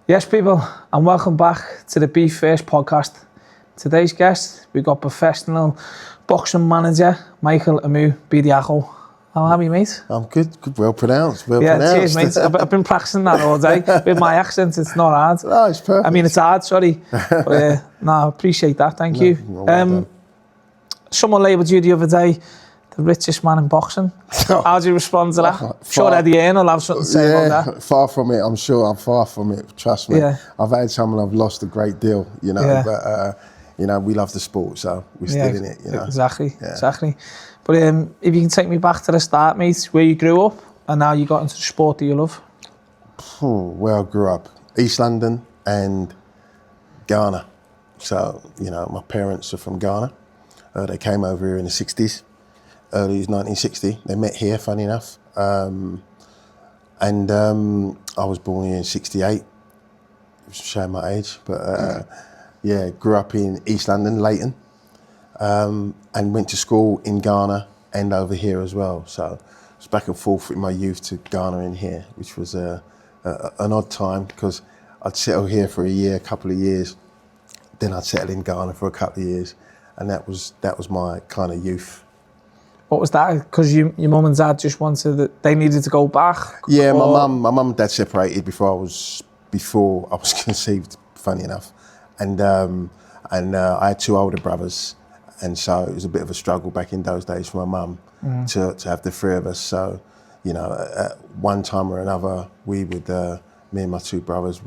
Yes, people, and welcome back to the Be First podcast. Today's guest, we got professional boxing manager, Amoo Bediako. How are you, mate? I'm good, well pronounced, Cheers, mate. I've been practicing that all day. With my accent, it's not hard. No, it's perfect. I mean, it's hard, sorry. But I appreciate that, thank you. Well someone labelled you the other day the richest man in boxing. How do you respond to that? I'm sure Eddie Earn will have something to say about that. Far from it, I'm sure. I'm far from it, trust me. Yeah. I've had some and I've lost a great deal, but, we love the sport, so we're still in it, Exactly. But if you can take me back to the start, mate, where you grew up and now you got into the sport that you love. Where I grew up, East London and Ghana. So, my parents are from Ghana. They came over here in the 60s. Early 1960, they met here, funny enough. I was born here in 68, showing my age, but grew up in East London, Leighton, and went to school in Ghana and over here as well. So I was back and forth in my youth to Ghana and here, which was an odd time because I'd settle here for a couple of years, then I'd settle in Ghana for a couple of years, and that was my kind of youth. What was that? Because your mum and dad just they needed to go back? Yeah, my mum and dad separated before I was conceived, funny enough. And I had two older brothers, and so it was a bit of a struggle back in those days for my mum to have the three of us. So, at one time or another, we would, me and my two brothers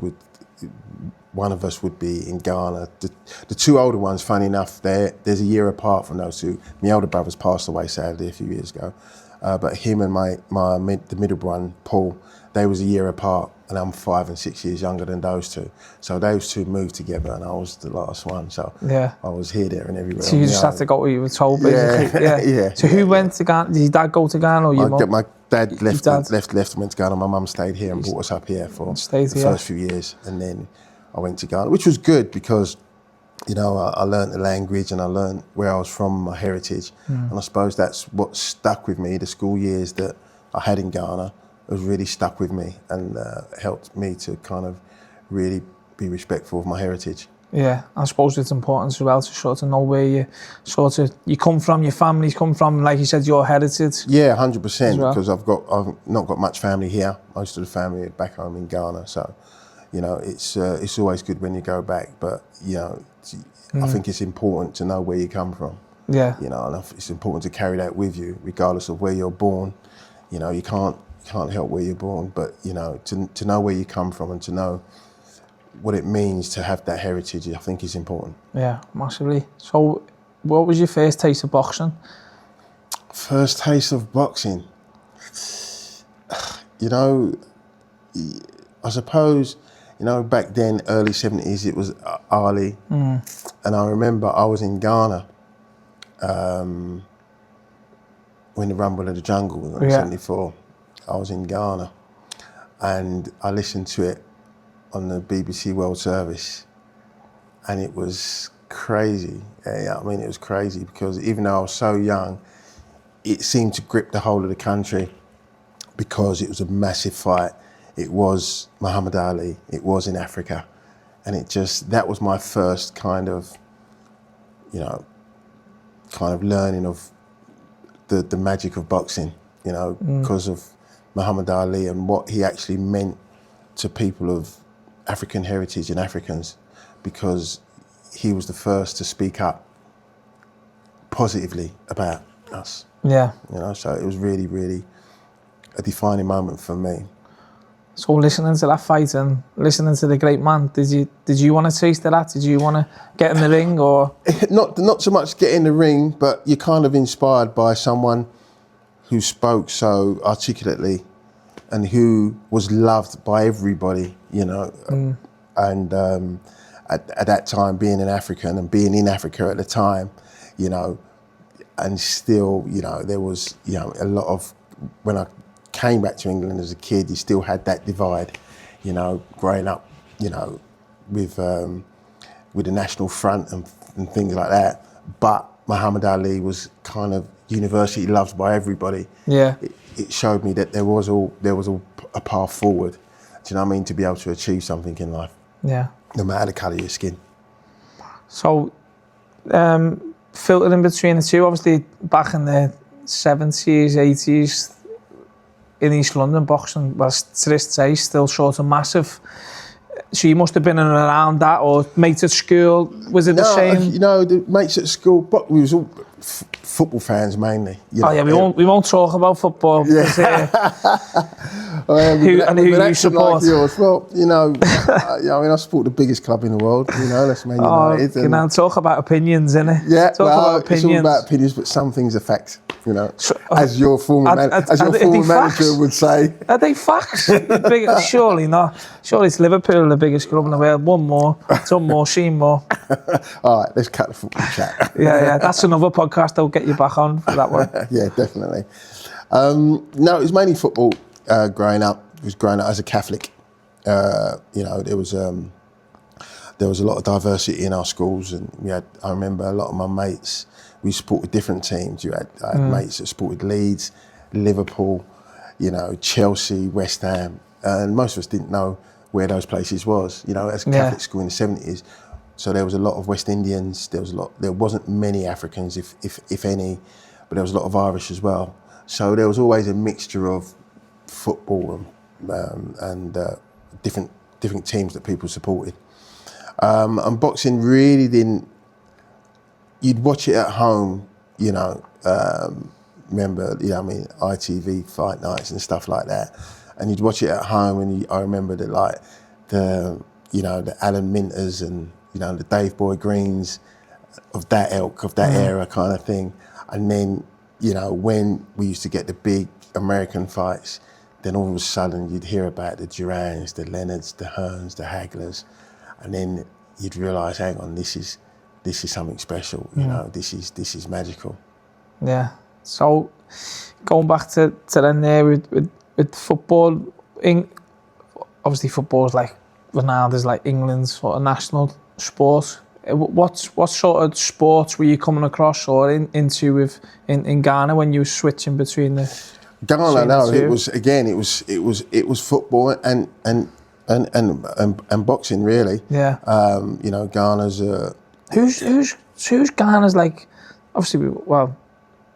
one of us would be in Ghana. The two older ones, funny enough, there's a year apart from those two. My older brothers passed away sadly a few years ago, but him and the middle one, Paul, they was a year apart, and I'm 5 and 6 years younger than those two. So those two moved together, and I was the last one. So I was here, there, and everywhere. So you just had to go where you were told, basically. Yeah. So who went to Ghana? Did your dad go to Ghana or your mum? My dad left and went to Ghana. My mum stayed here and brought us up here for the first few years, and then I went to Ghana, which was good because, I learned the language and I learned where I was from, my heritage. And I suppose that's what stuck with me. The school years that I had in Ghana has really stuck with me and helped me to kind of really be respectful of my heritage. Yeah, I suppose it's important as well to sort of know where you come from, your family's come from, like you said, your heritage. Yeah, 100%, because I've not got much family here. Most of the family are back home in Ghana, so it's always good when you go back, but I think it's important to know where you come from. Yeah. And it's important to carry that with you, regardless of where you're born. You can't help where you're born, but to know where you come from and to know what it means to have that heritage, I think is important. Yeah, massively. So, what was your first taste of boxing? First taste of boxing, I suppose. Back then, early 70s, it was Ali. And I remember I was in Ghana when the Rumble of the Jungle was in 74. I was in Ghana and I listened to it on the BBC World Service, and it was crazy. It was crazy because even though I was so young, it seemed to grip the whole of the country because it was a massive fight. It was Muhammad Ali, it was in Africa. And that was my first kind of learning of the magic of boxing, because of Muhammad Ali and what he actually meant to people of African heritage and Africans, because he was the first to speak up positively about us. Yeah. So it was really, really a defining moment for me. So listening to that fight and listening to the great man, did you want to taste of that? Did you want to get in the ring or? Not so much get in the ring, but you're kind of inspired by someone who spoke so articulately and who was loved by everybody, And at that time, being an African and being in Africa at the time, and still, there was, a lot of, when I came back to England as a kid, you still had that divide, growing up, with the National Front and things like that. But Muhammad Ali was kind of universally loved by everybody. Yeah, it showed me that there was a path forward, Do you know what I mean? To be able to achieve something in life, Yeah. no matter the colour of your skin. So, filtering between the two, obviously back in the 70s, 80s, in East London, boxing was, to this day, still sort of massive. So you must have been in and around that, or mates at school, was it the same? You know, the mates at school, but we was all football fans mainly. You know, Oh yeah, we won't talk about football. Yeah. Who you support? Like yours. Well, you know, I mean, I support the biggest club in the world. You know, that's Man United. You know, talk about opinions, innit? Yeah, talk about opinions. It's all about opinions, but some things are facts. You know, So, as your former manager would say. Are they facts? Surely not. Surely it's Liverpool, the biggest club in the world. One more, some more, seen more. All right, let's cut the football chat. Yeah, that's another podcast I'll get you back on for that one. Yeah, definitely. No, it was mainly football growing up. I was growing up as a Catholic. You know, there was a lot of diversity in our schools, and I remember a lot of my mates, we supported different teams. I had mates that supported Leeds, Liverpool, you know, Chelsea, West Ham, and most of us didn't know where those places was. You know, as a Catholic school in the 70s, so there was a lot of West Indians. There wasn't many Africans, if any, but there was a lot of Irish as well. So there was always a mixture of football and different teams that people supported. And boxing really didn't. You'd watch it at home, you know. Remember, you know, I mean, ITV fight nights and stuff like that, and you'd watch it at home. And I remember that, like the Alan Minters and the Dave Boy Greens of that ilk, of that era kind of thing. And then, when we used to get the big American fights, then all of a sudden you'd hear about the Durans, the Leonards, the Hearns, the Haglers, and then you'd realise, hang on, this is something special. You know, this is magical. Yeah. So going back to then there with football, obviously football is like renowned as like England's sort of national sport. What sort of sports were you coming across or into in Ghana when you were switching between the Ghana? No, it was football and boxing really. Yeah. Ghana's who's Ghana's like, obviously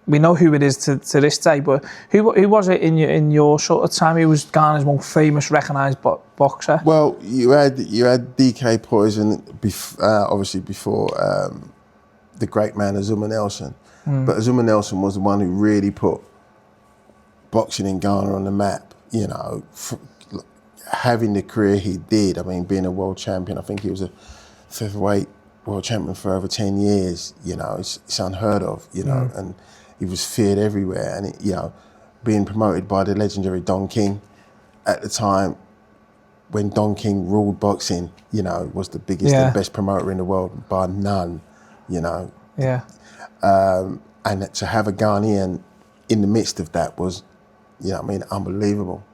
we know who it is to this day, but who was it in your sort of time? Who was Ghana's most famous, recognised boxer? Well, you had DK Poison, obviously before the great man Azuma Nelson. But Azuma Nelson was the one who really put boxing in Ghana on the map. You know, having the career he did. I mean, being a world champion. I think he was a featherweight world champion for over 10 years. You know, it's unheard of. You know, and he was feared everywhere, and being promoted by the legendary Don King at the time when Don King ruled boxing, was the biggest and best promoter in the world by none, Yeah. And to have a Ghanaian in the midst of that was, unbelievable,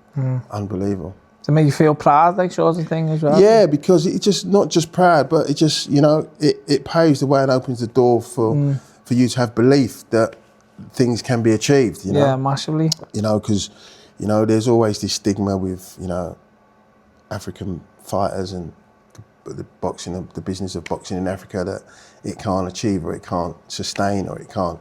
unbelievable. To make you feel proud, like sort of thing as well. Yeah, because it's just not just proud, but it just, it paves the way and opens the door for you to have belief that things can be achieved, Yeah, massively. Because, there's always this stigma with, African fighters and the business of boxing in Africa that it can't achieve or it can't sustain or it can't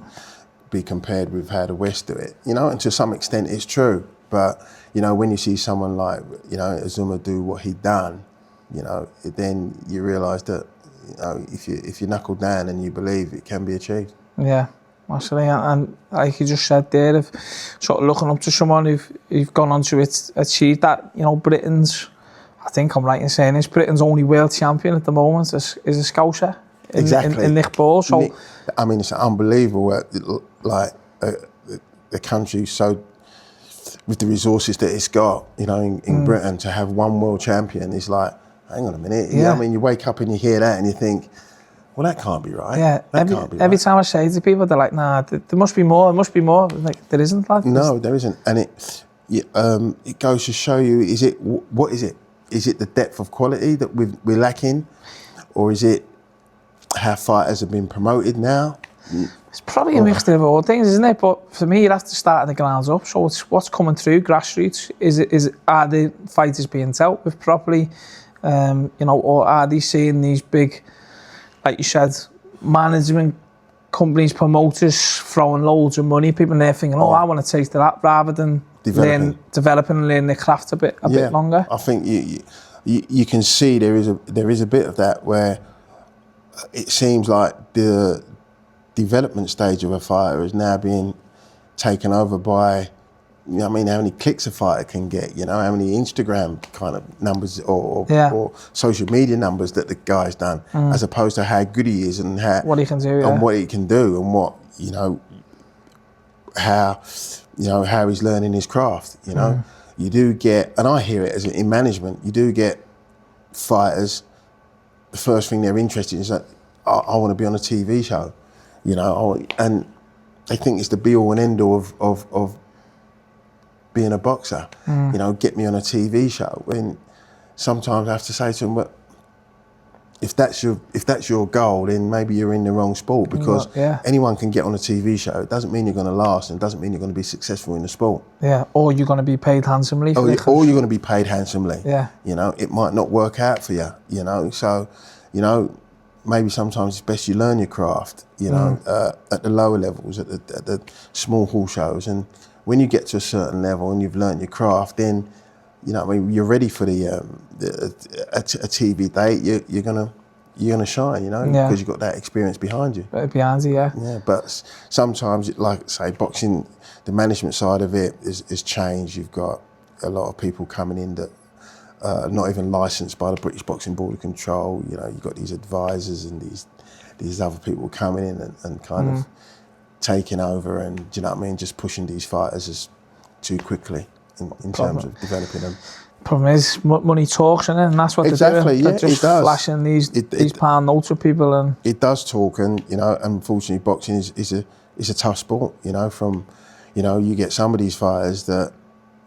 be compared with how the West do it. And to some extent it's true. But, when you see someone like, Azuma do what he done, then you realise that, if you knuckle down and you believe it can be achieved. Yeah. Massively, and like you just said there, of sort of looking up to someone who've gone on to achieve that, Britain's, I think I'm right in saying this, Britain's only world champion at the moment is a Scouser in Nick Ball. So, I mean, it's unbelievable, like the country so, with the resources that it's got, in Britain, to have one world champion is like, hang on a minute, yeah. I mean, you wake up and you hear that and you think, well, that can't be right. Yeah, every time I say it to people, they're like, nah, there must be more, Like, there isn't, like. No, there isn't. And it goes to show you, what is it? Is it the depth of quality that we're lacking? Or is it how fighters have been promoted now? It's probably a mixture of all things, isn't it? But for me, you have to start at the grounds up. So it's what's coming through grassroots. Are the fighters being dealt with properly? Or are they seeing these big, like you said, management companies, promoters throwing loads of money? People in there thinking, I want to taste of that, rather than developing and learning their craft a bit longer. I think you can see there is a bit of that where it seems like the development stage of a fighter is now being taken over by, how many clicks a fighter can get, how many Instagram kind of numbers or social media numbers that the guy's done, as opposed to how good he is and what he can do, and what he can do, and what, how he's learning his craft, You do get, and I hear it as in management, you do get fighters, the first thing they're interested in is that, I want to be on a TV show, and they think it's the be all and end all of being a boxer, get me on a TV show. And sometimes I have to say to them, well, if that's your goal, then maybe you're in the wrong sport, because anyone can get on a TV show. It doesn't mean you're going to last, and it doesn't mean you're going to be successful in the sport. Yeah, or you're going to be paid handsomely. Or you're going to be paid handsomely. Yeah. It might not work out for you, So, maybe sometimes it's best you learn your craft, at the lower levels, at the small hall shows. And when you get to a certain level and you've learned your craft, then, you're ready for a TV date. You're gonna shine, because you've got that experience behind you. Behind you, yeah. Yeah, but sometimes, like say, boxing, the management side of it is changed. You've got a lot of people coming in that not even licensed by the British Boxing Board of Control. You've got these advisors and these other people coming in and kind of taking over, and just pushing these fighters too quickly in terms of developing them. Problem is, money talks, and that's what they're doing. They're just flashing these pound notes at people, and it does talk. And unfortunately, boxing is a tough sport. You get some of these fighters that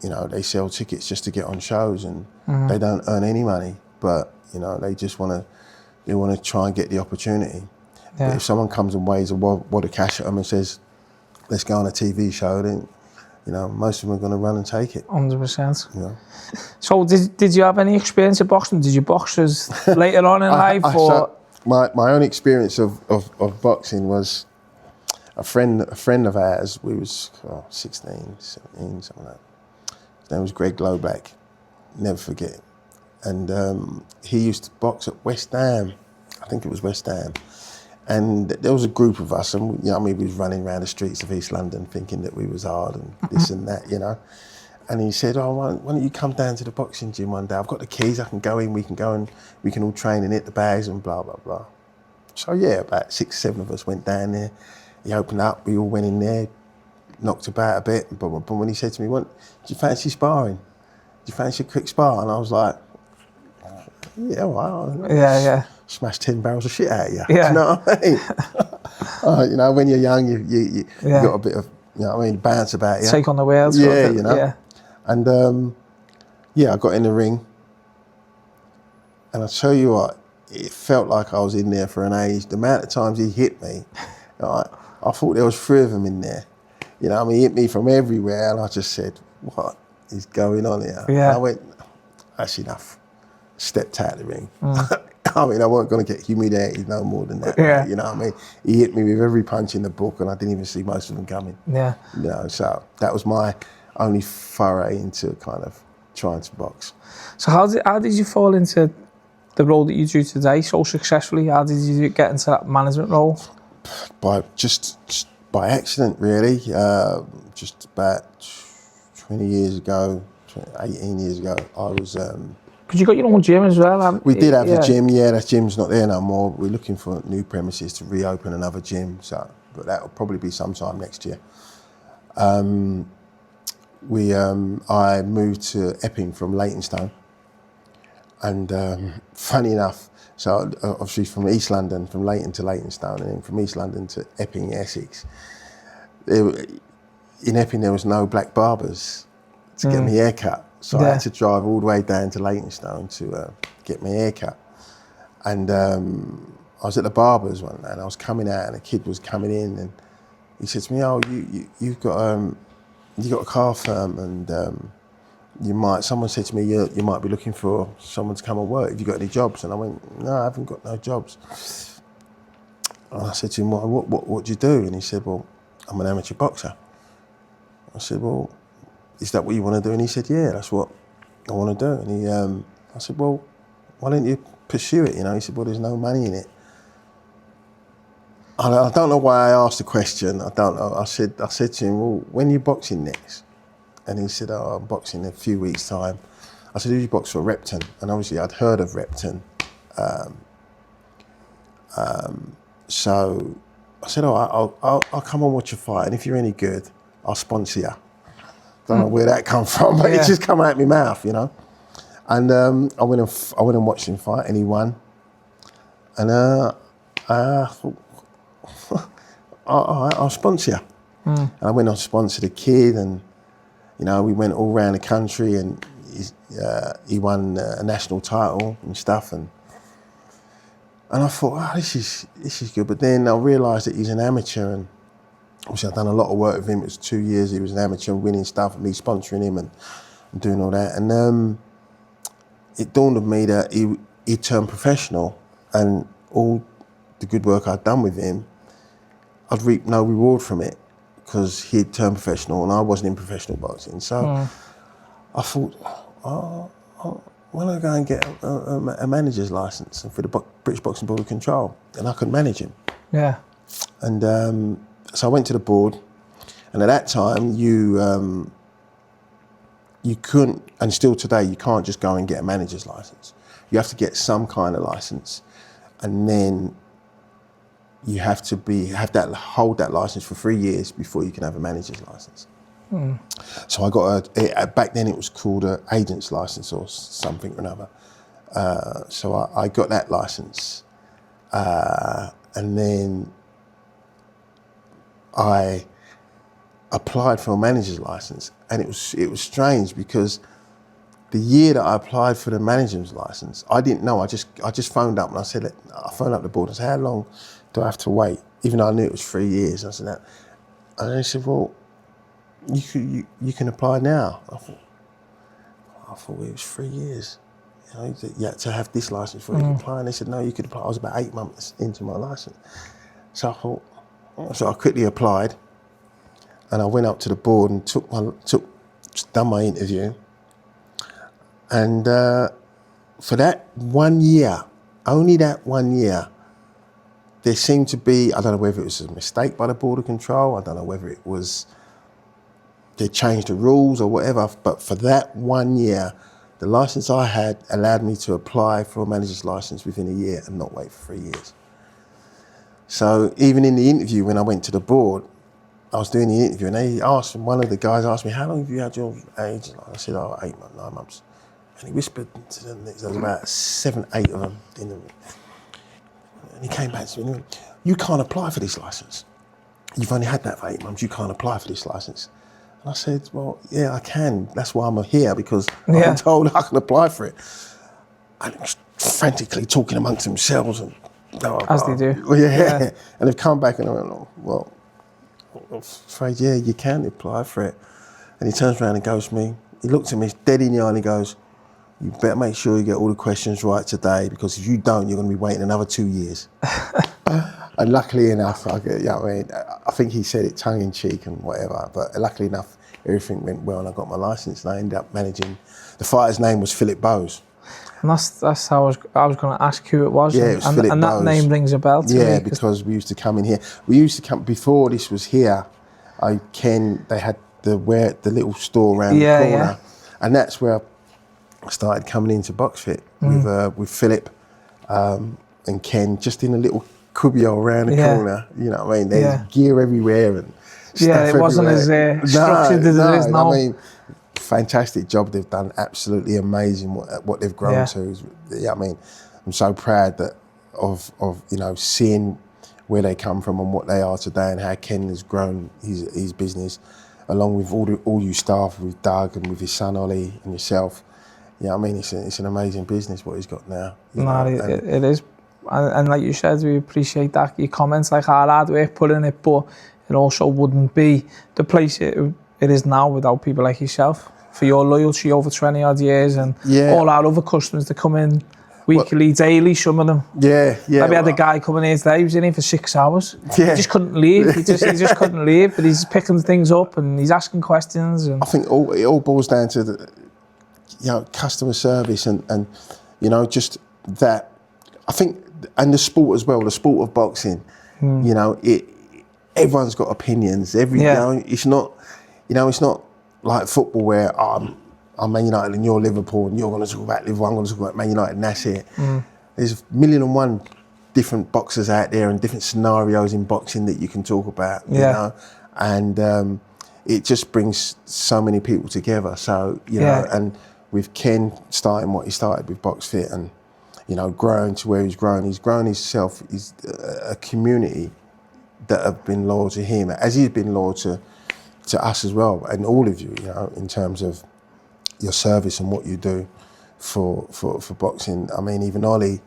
they sell tickets just to get on shows, and they don't earn any money, but they just want to try and get the opportunity. Yeah. But if someone comes and waves a wad of cash at them and says, let's go on a TV show, then most of them are going to run and take it. 100%. So did you have any experience of boxing? Did you box later on in life? My own experience of boxing was a friend of ours. We was 16, 17, something like that. His name was Greg Glowback. Never forget it. And he used to box at West Ham. I think it was West Ham. And there was a group of us, and we was running around the streets of East London thinking that we was hard and this and that, And he said, why don't you come down to the boxing gym one day? I've got the keys, I can go in, we can go and we can all train and hit the bags and blah, blah, blah. So about 6, 7 of us went down there. He opened up, we all went in there, knocked about a bit. But when he said to me, do you fancy sparring? Do you fancy a quick spar? And I was like, yeah, all right. Yeah. Smash 10 barrels of shit out of you. Yeah. You know what I mean? When you're young, you got a bit of, bounce about you. Take on the wheels. Yeah, Yeah. And I got in the ring, and I tell you what, it felt like I was in there for an age. The amount of times he hit me, I thought there was 3 of them in there. He hit me from everywhere, and I just said, what is going on here? Yeah. And I went, that's enough. Stepped out of the ring. I wasn't going to get humiliated no more than that. Yeah. He hit me with every punch in the book, and I didn't even see most of them coming. Yeah. So that was my only foray into kind of trying to box. So how did you fall into the role that you do today so successfully? How did you get into that management role? By accident, really. Just about 20 years ago, 18 years ago, I was... Because you got your own gym as well. We did have a gym, that gym's not there no more. We're looking for new premises to reopen another gym, but that'll probably be sometime next year. I moved to Epping from Leytonstone, and funny enough, so obviously from East London, from Leyton to Leytonstone, and then from East London to Epping, Essex. In Epping there was no black barbers to get my hair cut. So I had to drive all the way down to Leytonstone to get my hair cut. And I was at the barber's one day and I was coming out and a kid was coming in and he said to me, "Oh, you've got a car firm and someone said to me you might be looking for someone to come and work. Have you got any jobs?" And I went, "No, I haven't got no jobs." And I said to him, "Well, what do you do?" And he said, "Well, I'm an amateur boxer." I said, "Well, is that what you want to do?" And he said, "Yeah, that's what I want to do." And I said, "Well, why don't you pursue it?" He said, "Well, there's no money in it." I don't know why I asked the question. I don't know. I said to him, "Well, when are you boxing next?" And he said, "Oh, I'm boxing in a few weeks' time." I said, "Who do you box for?" Repton. And obviously I'd heard of Repton. So I said, "Oh, I'll come and watch a fight, and if you're any good, I'll sponsor you." Don't know where that come from, but it just come out of my mouth, And I went and watched him fight, and he won. And I thought, all right, I'll sponsor you. And I went on to sponsor the kid, and we went all around the country, and he won a national title and stuff, and I thought, "Oh, this is good." But then I realised that he's an amateur, and obviously I've done a lot of work with him. It was 2 years he was an amateur, winning stuff, and me sponsoring him and doing all that. And it dawned on me that he turned professional, and all the good work I'd done with him, I'd reap no reward from it because he'd turned professional and I wasn't in professional boxing. So I thought, why don't I go and get a manager's license for the British Boxing Board of Control? And I could manage him. Yeah. And so I went to the board, and at that time you couldn't, and still today you can't just go and get a manager's license. You have to get some kind of license, and then you have to hold that license for 3 years before you can have a manager's license. So I got back then it was called an agent's license or something or another. So I got that license, and then I applied for a manager's license, and it was strange because the year that I applied for the manager's license, I didn't know. I just phoned up and I phoned up the board and said, "How long do I have to wait?" Even though I knew it was 3 years. I said that, and they said, "Well, you can apply now." I thought it was 3 years. You had to have this license before you could apply. And they said, "No, you could apply." I was about 8 months into my license, so I thought. So I quickly applied, and I went up to the board and done my interview. And for that 1 year, only that 1 year, there seemed to be, I don't know whether it was a mistake by the Board of Control, I don't know whether it was they changed the rules or whatever, but for that 1 year, the license I had allowed me to apply for a manager's license within a year and not wait for 3 years. So even in the interview, when I went to the board, I was doing the interview and one of the guys asked me, "How long have you had your agent?" I said, "Oh, 8 months, 9 months. And he whispered to them, there was about 7, 8 of them in the room. And he came back to me and he went, "You can't apply for this license. You've only had that for 8 months, you can't apply for this license." And I said, "Well, yeah, I can. That's why I'm here, because I've been told I can apply for it." And they were frantically talking amongst themselves. And as they do. Well, yeah. And they've come back and I went, "Oh, well, I'm afraid, yeah, you can apply for it." And he turns around and goes to me, he looks at me dead in the eye and he goes, "You better make sure you get all the questions right today, because if you don't, you're going to be waiting another 2 years." And luckily enough, I think he said it tongue in cheek and whatever, but luckily enough, everything went well and I got my license, and I ended up managing. The fighter's name was Philip Bowes. And that's how I was going to ask who it was. Yeah, it was Philip and Bowes. That name rings a bell to me. Yeah, because we used to come in here. We used to come before this was here. They had the little store around the corner, and that's where I started coming into BoxFit with Philip and Ken, just in a little cubio around the corner. You know what I mean? There's gear everywhere and stuff it wasn't everywhere. as structured as it is now. I mean, fantastic job they've done. Absolutely amazing what they've grown to. I mean, I'm so proud of seeing where they come from and what they are today, and how Ken has grown his business, along with all you staff, with Doug and with his son Ollie and yourself. Yeah, I mean, it's an amazing business what he's got now. It is. and like you said, we appreciate that. Your comments, like how hard work put in it, but it also wouldn't be the place it is now without people like yourself. For your loyalty over 20 odd years, and all our other customers that come in weekly, daily, some of them. Yeah. Like we had a guy coming here today, he was in here for 6 hours. Yeah. He just couldn't leave. He just couldn't leave, but he's picking things up and he's asking questions. And I think it all boils down to the, customer service and just that. I think, and the sport as well, the sport of boxing. Everyone's got opinions. It's not like football where I'm Man United and you're Liverpool and you're going to talk about Liverpool, I'm going to talk about Man United, and that's it. There's 1,000,001 different boxers out there and different scenarios in boxing that you can talk about. You know, and it just brings so many people together. So and with Ken starting what he started with BoxFit and growing to where he's grown himself. He's a community that have been loyal to him, as he's been loyal to us as well, and all of you, in terms of your service and what you do for boxing. I mean, even Ollie,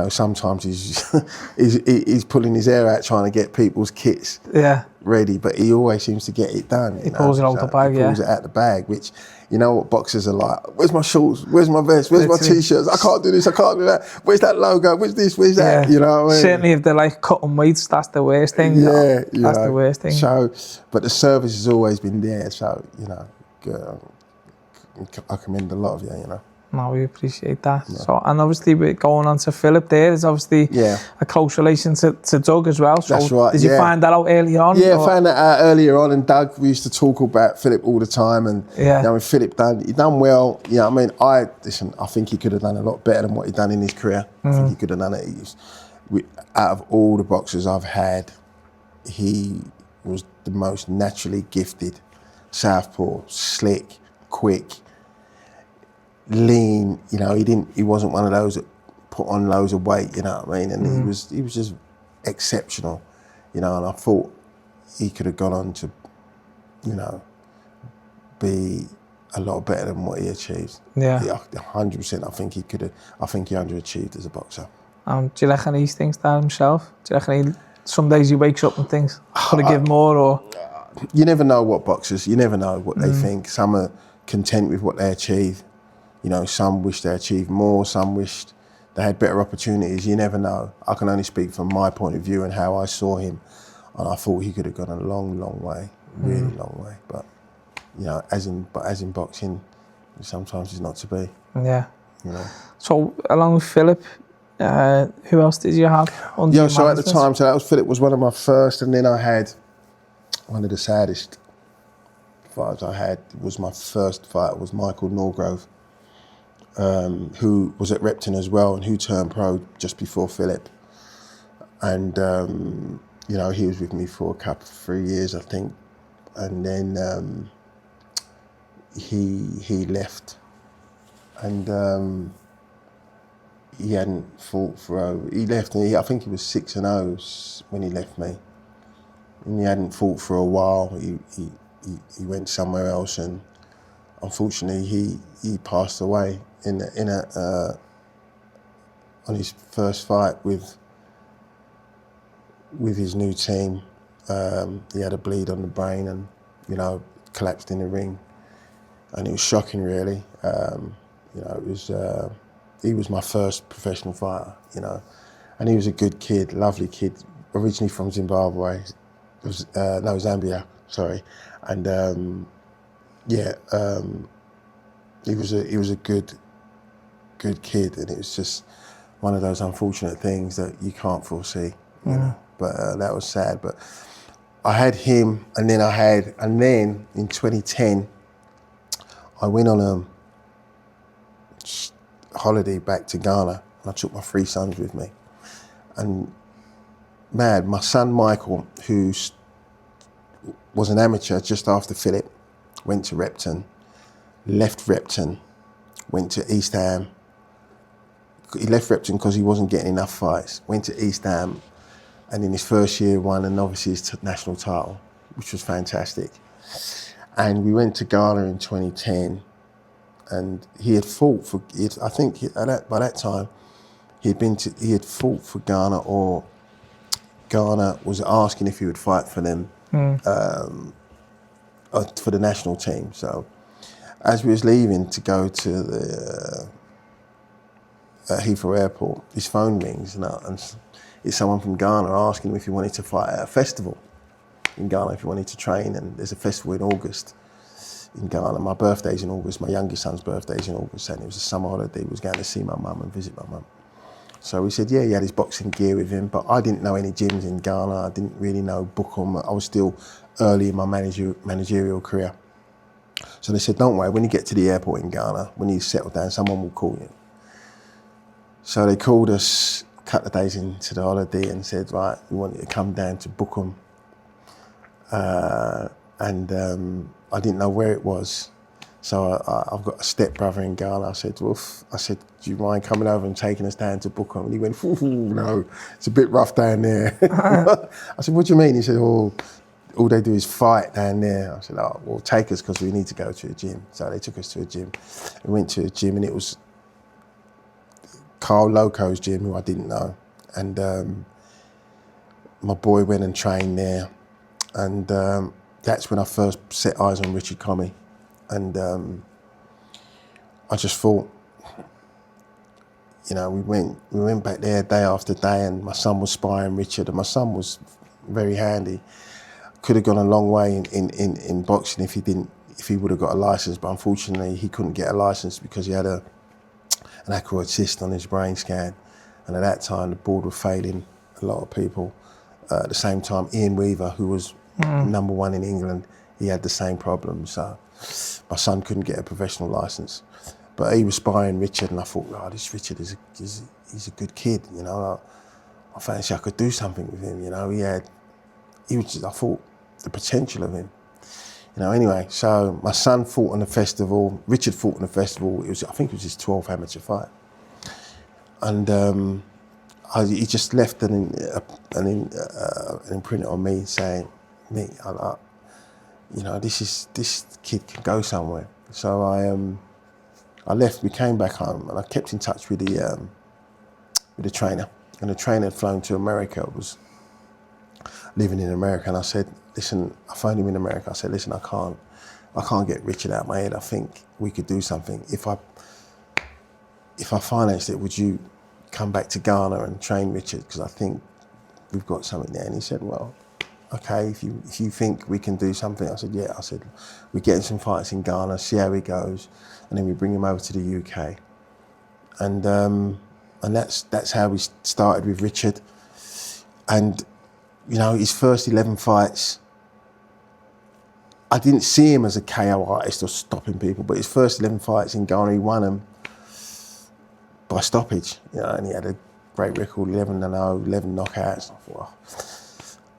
sometimes he's pulling his hair out trying to get people's kits ready, but he always seems to get it done. He pulls it out the bag, He pulls it out the bag, which, what boxers are like. Where's my shorts? Where's my vest? Where's my t-shirts? I can't do this, I can't do that. Where's that logo? Where's this? Where's that? You know what I mean? Certainly if they're like cutting weights, that's the worst thing. That's the worst thing. So, but the service has always been there, so, I commend a lot of you, No, we appreciate that. Yeah. So, and obviously we're going on to Philip there's obviously a close relation to Doug as well. So that's right. Did you find that out early on? Yeah, I found that out earlier on, and Doug, we used to talk about Philip all the time, and when Philip he done well. I mean, I think he could have done a lot better than what he done in his career. I think he could have done it. Out of all the boxers I've had, he was the most naturally gifted. Southpaw, slick, quick, lean. He wasn't one of those that put on loads of weight. You know what I mean? And he was just exceptional. And I thought he could have gone on to, be a lot better than what he achieved. Yeah, 100%. I think he could have. I think he underachieved as a boxer. Do you reckon he thinks that himself? Do you reckon some days he wakes up and thinks, could have given more? Or you never know what boxers. You never know what they think. Some are content with what they achieve. Some wish they achieved more. Some wished they had better opportunities. You never know. I can only speak from my point of view and how I saw him, and I thought he could have gone a long, long way, really long way. But as in boxing, sometimes it's not to be. Yeah. So along with Philip, who else did you have? So at the time, Philip was one of my first, and then I had one of the saddest fights I had. Was my first fight was Michael Norgrove, who was at Repton as well, and who turned pro just before Philip. And he was with me for 3 years, I think, and then he left, and he hadn't fought for he left, and I think he was 6-0 when he left me, and he hadn't fought for a while. He went somewhere else, and unfortunately he passed away on his first fight with his new team. He had a bleed on the brain and collapsed in the ring, and it was shocking, really. It was he was my first professional fighter, and he was a good kid, lovely kid, originally from Zimbabwe. Zambia, sorry, and he was a good kid, and it was just one of those unfortunate things that you can't foresee. But that was sad. But I had him, and then in 2010, I went on a holiday back to Ghana, and I took my 3 sons with me. And my son Michael, who was an amateur just after Philip, went to Repton, left Repton, went to East Ham. He left Repton because he wasn't getting enough fights, went to East Ham, and in his first year won, and obviously his national title, which was fantastic. And we went to Ghana in 2010, and he had fought for, I think by that time, he had fought for Ghana, or Ghana was asking if he would fight for them for the national team. So as we was leaving to go to the Heathrow Airport, his phone rings and it's someone from Ghana asking him if he wanted to fight at a festival in Ghana, if he wanted to train, and there's a festival in August in Ghana. My birthday's in August, my youngest son's birthday's in August, and it was a summer holiday. He was going to see my mum and visit my mum. So we said, yeah, he had his boxing gear with him, but I didn't know any gyms in Ghana. I didn't really know Bukom. I was still early in my managerial career. So they said, don't worry, when you get to the airport in Ghana, when you settle down, someone will call you. So they called us a couple of days into the holiday and said, right, we want you to come down to Bukom. I didn't know where it was. So I've got a stepbrother in Ghana. I said, do you mind coming over and taking us down to Bukom? And he went, no, it's a bit rough down there. I said, what do you mean? He said, all they do is fight down there. I said, oh, well, take us because we need to go to a gym. So they took us to a gym. We went to a gym and it was Carl Loco's gym, who I didn't know. And my boy went and trained there. And that's when I first set eyes on Richard Comey. And I just thought, we went back there day after day, and my son was sparring Richard, and my son was very handy. Could have gone a long way in boxing if he would have got a license, but unfortunately he couldn't get a license because he had an acquired cyst on his brain scan, and at that time the board were failing a lot of people. At the same time, Ian Weaver, who was number one in England, he had the same problem. So my son couldn't get a professional license, but he was sparring Richard, and I thought, oh, this Richard he's a good kid, I fancy I could do something with him, I thought the potential of him, Anyway, so my son fought on the festival. Richard fought on the festival. I think it was his 12th amateur fight, and he just left an imprint on me saying, "Mate, this kid can go somewhere." So I left. We came back home, and I kept in touch with the trainer. And the trainer had flown to America. Was living in America, and I said, "Listen," I phoned him in America. I said, "Listen, I can't get Richard out of my head. I think we could do something. If I financed it, would you come back to Ghana and train Richard? Because I think we've got something there." And he said, "Well, okay, if you think we can do something." I said, "Yeah." I said, "We're getting some fights in Ghana, see how he goes, and then we bring him over to the UK." And that's how we started with Richard. And his first 11 fights, I didn't see him as a KO artist or stopping people, but his first 11 fights in Ghana, he won them by stoppage. And he had a great record, 11-0, 11 knockouts. I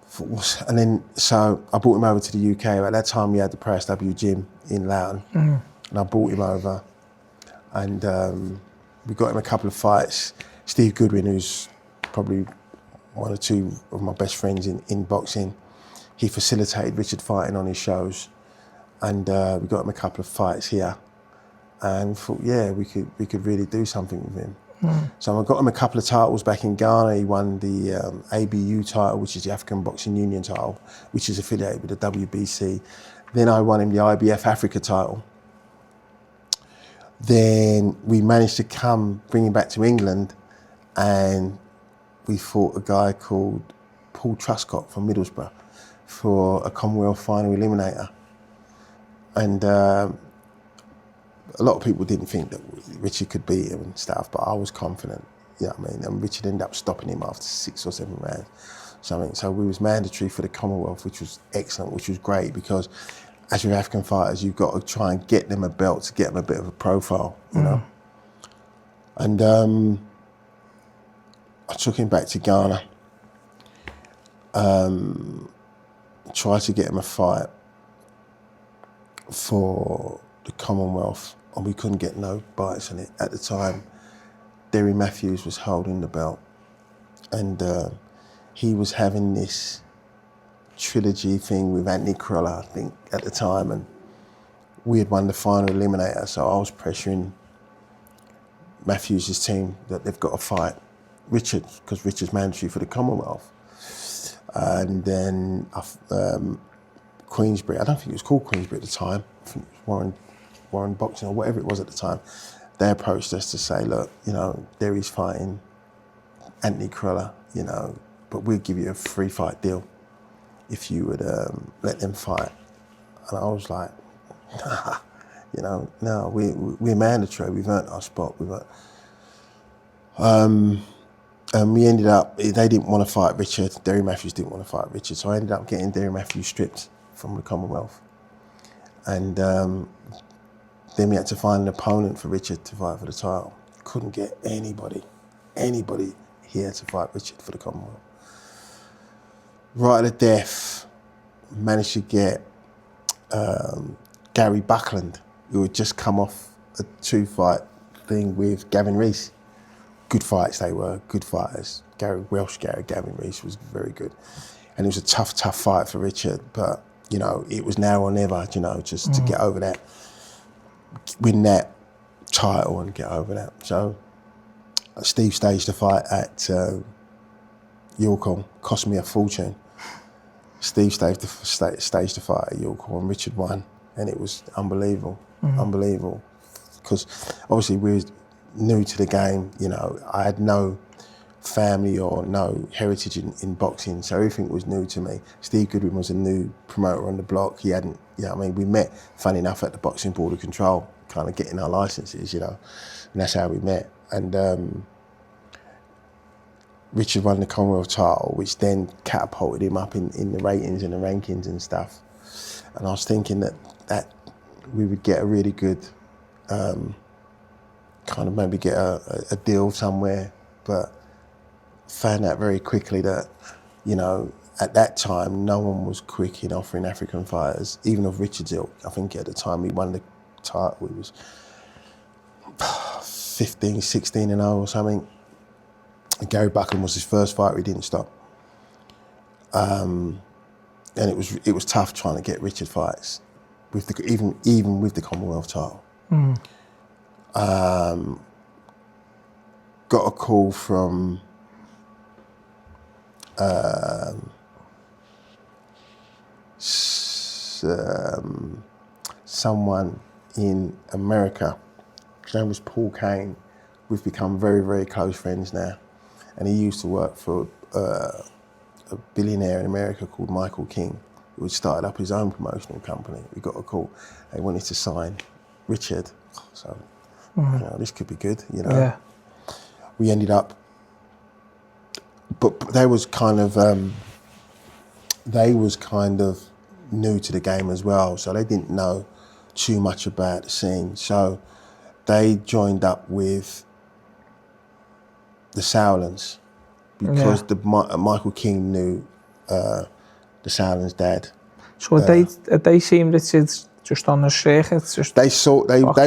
thought, and then, so I brought him over to the UK. At that time, we had the Press W gym in Loughton, and I brought him over, and we got him a couple of fights. Steve Goodwin, who's probably one or two of my best friends in boxing, he facilitated Richard fighting on his shows, and we got him a couple of fights here, and thought, yeah, we could really do something with him. So I got him a couple of titles back in Ghana. He won the ABU title, which is the African Boxing Union title, which is affiliated with the WBC. Then I won him the IBF Africa title. Then we managed to bring him back to England, and we fought a guy called Paul Truscott from Middlesbrough for a Commonwealth final eliminator. And a lot of people didn't think that Richard could beat him and stuff, but I was confident, and Richard ended up stopping him after 6 or 7 rounds. So we was mandatory for the Commonwealth, which was excellent, which was great, because as with African fighters, you've got to try and get them a belt to get them a bit of a profile, And I took him back to Ghana, tried to get him a fight for the Commonwealth, and we couldn't get no bites on it. At the time, Derry Matthews was holding the belt, and he was having this trilogy thing with Anthony Crolla, I think, at the time, and we had won the final eliminator, so I was pressuring Matthews' team that they've got to fight. Richard, because Richard's mandatory for the Commonwealth. And then Queensbury, I don't think it was called Queensbury at the time, I think it was Warren Boxing or whatever it was at the time. They approached us to say, look, you know, Derry's fighting Anthony Cruller, you know, but we'll give you a free fight deal if you would let them fight. And I was like, nah, you know, no, we're mandatory, we've earned our spot. And we ended up, they didn't want to fight Richard, Derry Matthews didn't want to fight Richard, so I ended up getting Derry Matthews stripped from the Commonwealth. And then we had to find an opponent for Richard to fight for the title. Couldn't get anybody here to fight Richard for the Commonwealth. Right at the death, managed to get Gary Buckland, who had just come off a 2-fight thing with Gavin Rees. Good fights they were, good fighters. Gavin Rees was very good. And it was a tough fight for Richard, but, you know, it was now or never, you know, just to get over that, win that title and get over that. So Steve staged the fight at Bukom, cost me a fortune. Steve staged the fight at Bukom and Richard won, and it was unbelievable, unbelievable. Because obviously we was new to the game, you know, I had no family or no heritage in boxing, so everything was new to me. Steve Goodwin was a new promoter on the block. He hadn't, you know, I mean, we met, funny enough, at the Boxing Board of Control, kind of getting our licences, you know, and that's how we met. And Richard won the Commonwealth title, which then catapulted him up in the ratings and the rankings and stuff. And I was thinking that we would get a really good, kind of maybe get a deal somewhere, but found out very quickly that, you know, at that time, no one was quick in offering African fighters, even of Richard's ilk. I think at the time he won the title, it was 15, 16-0 or something. And Gary Buckland was his first fight, he didn't stop. And it was tough trying to get Richard fights, with even with the Commonwealth title. Got a call from someone in America. His name was Paul Kane. We've become very, very close friends now. And he used to work for a billionaire in America called Michael King, who had started up his own promotional company. We got a call. They wanted to sign Richard. So, you know, this could be good, you know. Yeah. We ended up, but they was kind of new to the game as well, so they didn't know too much about the scene. So they joined up with the Sowlands because Michael King knew the Sowlands' dad. So had they seen Richard just on the street? They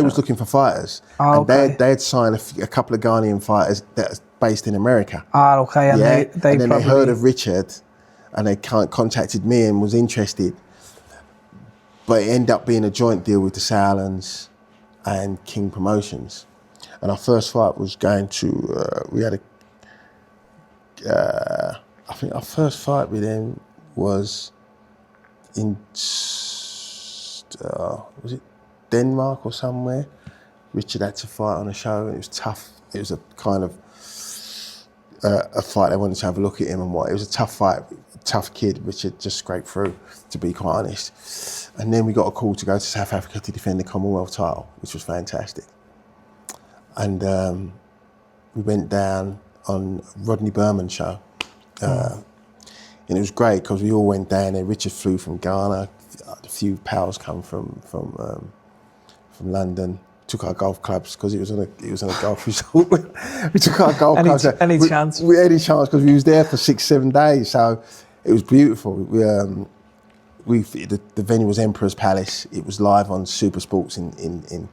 was looking for fighters, and they had signed a couple of Ghanaian fighters that are based in America. Okay, and yeah, they and then probably they heard of Richard, and they contacted me and was interested. But it ended up being a joint deal with the Sowlands and King Promotions. And our first fight was going to, I think our first fight with them was in, was it Denmark or somewhere? Richard had to fight on a show, and it was tough. It was a kind of a fight. They wanted to have a look at him and what. It was a tough fight, tough kid. Richard just scraped through, to be quite honest. And then we got a call to go to South Africa to defend the Commonwealth title, which was fantastic. And we went down on Rodney Berman's show. And it was great because we all went down there. Richard flew from Ghana. A few pals come from London. Took our golf clubs because it was on a golf resort. We took our golf clubs. Any chance? We had any chance because we was there for 6-7 days. So it was beautiful. The venue was Emperor's Palace. It was live on Super Sports in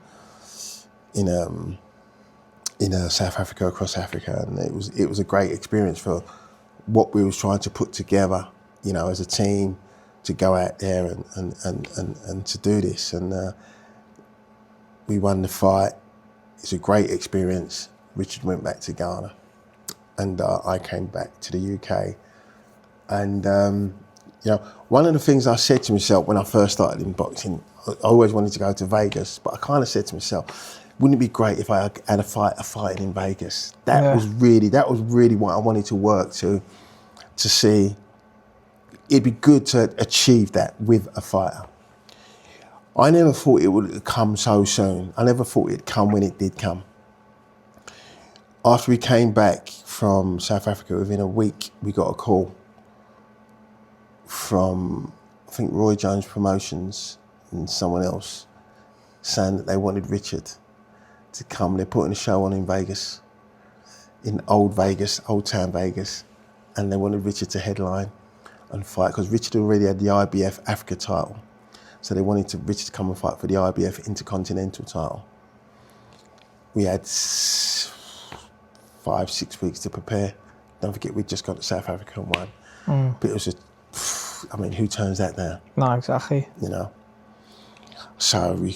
South Africa, across Africa, and it was a great experience for what we was trying to put together, you know, as a team, to go out there and to do this. And we won the fight. It's a great experience. Richard went back to Ghana, and I came back to the UK. And one of the things I said to myself when I first started in boxing, I always wanted to go to Vegas, but I kind of said to myself, wouldn't it be great if I had a fight in Vegas? That was really what I wanted to work to see. It'd be good to achieve that with a fighter. I never thought it would come so soon. I never thought it'd come when it did come. After we came back from South Africa, within a week, we got a call from, I think, Roy Jones Promotions and someone else saying that they wanted Richard to come. They're putting a show on in Vegas, in Old Town Vegas, and they wanted Richard to headline and fight because Richard already had the IBF Africa title. So they wanted Richard to come and fight for the IBF Intercontinental title. We had 5-6 weeks to prepare. Don't forget, we just got to South Africa and won. But it was who turns that down? No, exactly. You know. So we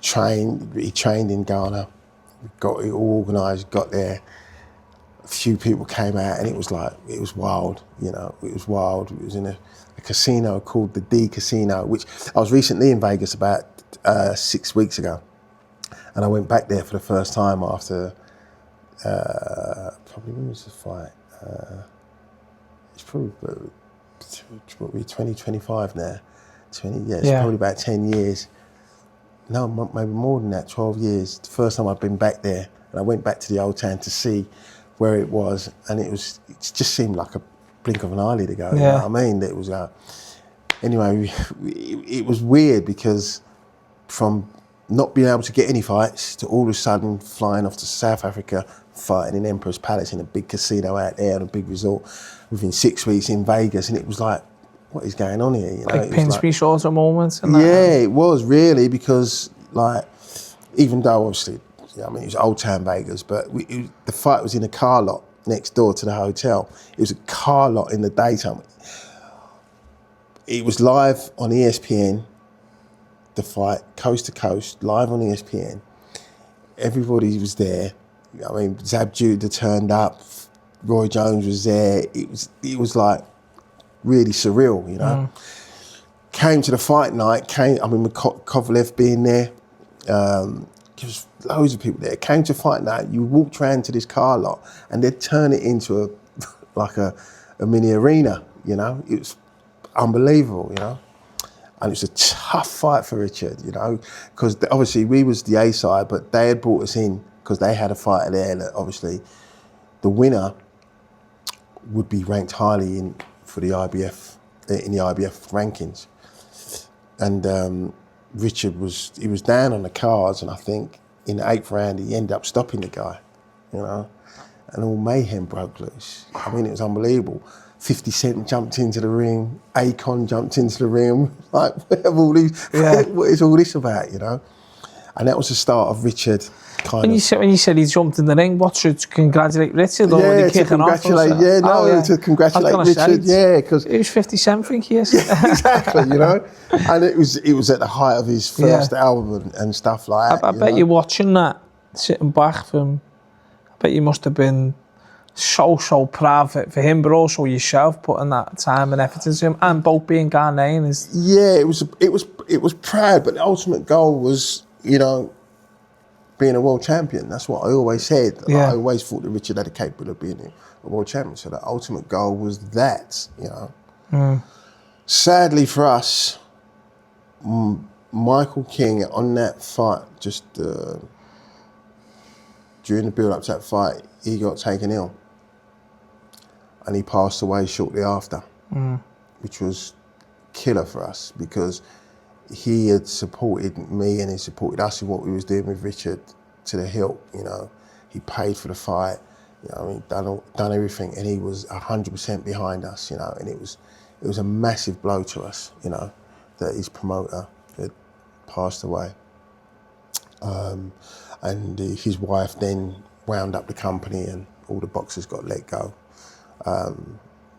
trained. He trained in Ghana. We got it all organised. Got there. A few people came out, and it was wild. You know, it was wild. It was in a casino called the D Casino, which I was recently in Vegas about 6 weeks ago, and I went back there for the first time after probably when was the fight? It's probably 2025 now. It's probably about 10 years. No, maybe more than that, 12 years. The first time I've been back there, and I went back to the old town to see where it was, and it just seemed like a blink of an eyelid ago. You know what I mean? It was anyway. It was weird because from not being able to get any fights to all of a sudden flying off to South Africa, fighting in Emperor's Palace in a big casino out there, and a big resort within 6 weeks in Vegas, and it was like, what is going on here? You know, like pinch me sort of moments. And it was really, because even though obviously, it was Old Town Vegas, but the fight was in a car lot next door to the hotel. It was a car lot in the daytime. It was live on ESPN, the fight, coast to coast, live on ESPN. Everybody was there. Zab Judah turned up, Roy Jones was there. It was like really surreal, you know. Came to the fight night, with Kovalev being there, there was loads of people there. Came to fight night, you walked around to this car lot and they'd turn it into a mini arena, you know. It was unbelievable, you know. And it was a tough fight for Richard, you know, because obviously we was the A side, but they had brought us in because they had a fighter there that obviously the winner would be ranked highly in the IBF rankings. And Richard was down on the cards, and I think in the 8th round he ended up stopping the guy, you know, and all mayhem broke loose. It was unbelievable. 50 Cent jumped into the ring, Akon jumped into the ring, like, what is all this about, you know? And that was the start of Richard when you said he jumped in the ring, what should congratulate Richard? Or to congratulate, to congratulate Richard, because it was 50 Cent, I think he is. Exactly, you know? And it was at the height of his first album and stuff like that. I bet you're watching that, sitting back from, I bet you must have been so proud for him, but also yourself putting that time and effort into him, and both being Ghanaian is. Yeah, it was proud, but the ultimate goal was, you know, being a world champion. That's what I always said. I always thought that Richard had the capability of being a world champion. So the ultimate goal was that, you know. Sadly for us, Michael King on that fight, just during the build-up to that fight, he got taken ill. And he passed away shortly after, which was killer for us, because he had supported me and he supported us in what we was doing with Richard to the hilt, you know. He paid for the fight, you know, done everything, and he was 100% behind us, you know, and it was a massive blow to us, you know, that his promoter had passed away. And his wife then wound up the company and all the boxers got let go.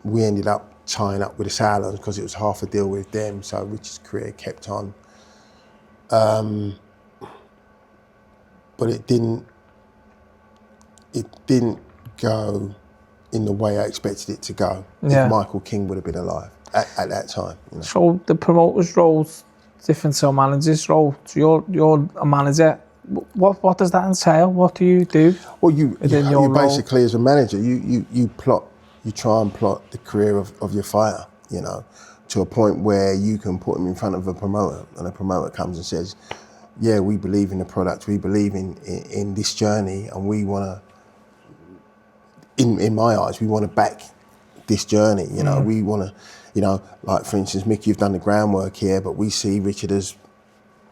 We ended up tying up with the Salons because it was half a deal with them, so Richard's career kept on. But it didn't go in the way I expected it to go Yeah. if Michael King would have been alive at that time. You know? So the promoter's role's different to a manager's role. So you're a manager. What does that entail? What do you do? Well, you role? basically, as a manager, you try and plot the career of your fighter, you know, to a point where you can put him in front of a promoter, and a promoter comes and says, yeah, we believe in the product, we believe in this journey, and we want to, in my eyes, we want to back this journey, you know, we want to, you know, like for instance, Mick, you've done the groundwork here, but we see Richard as,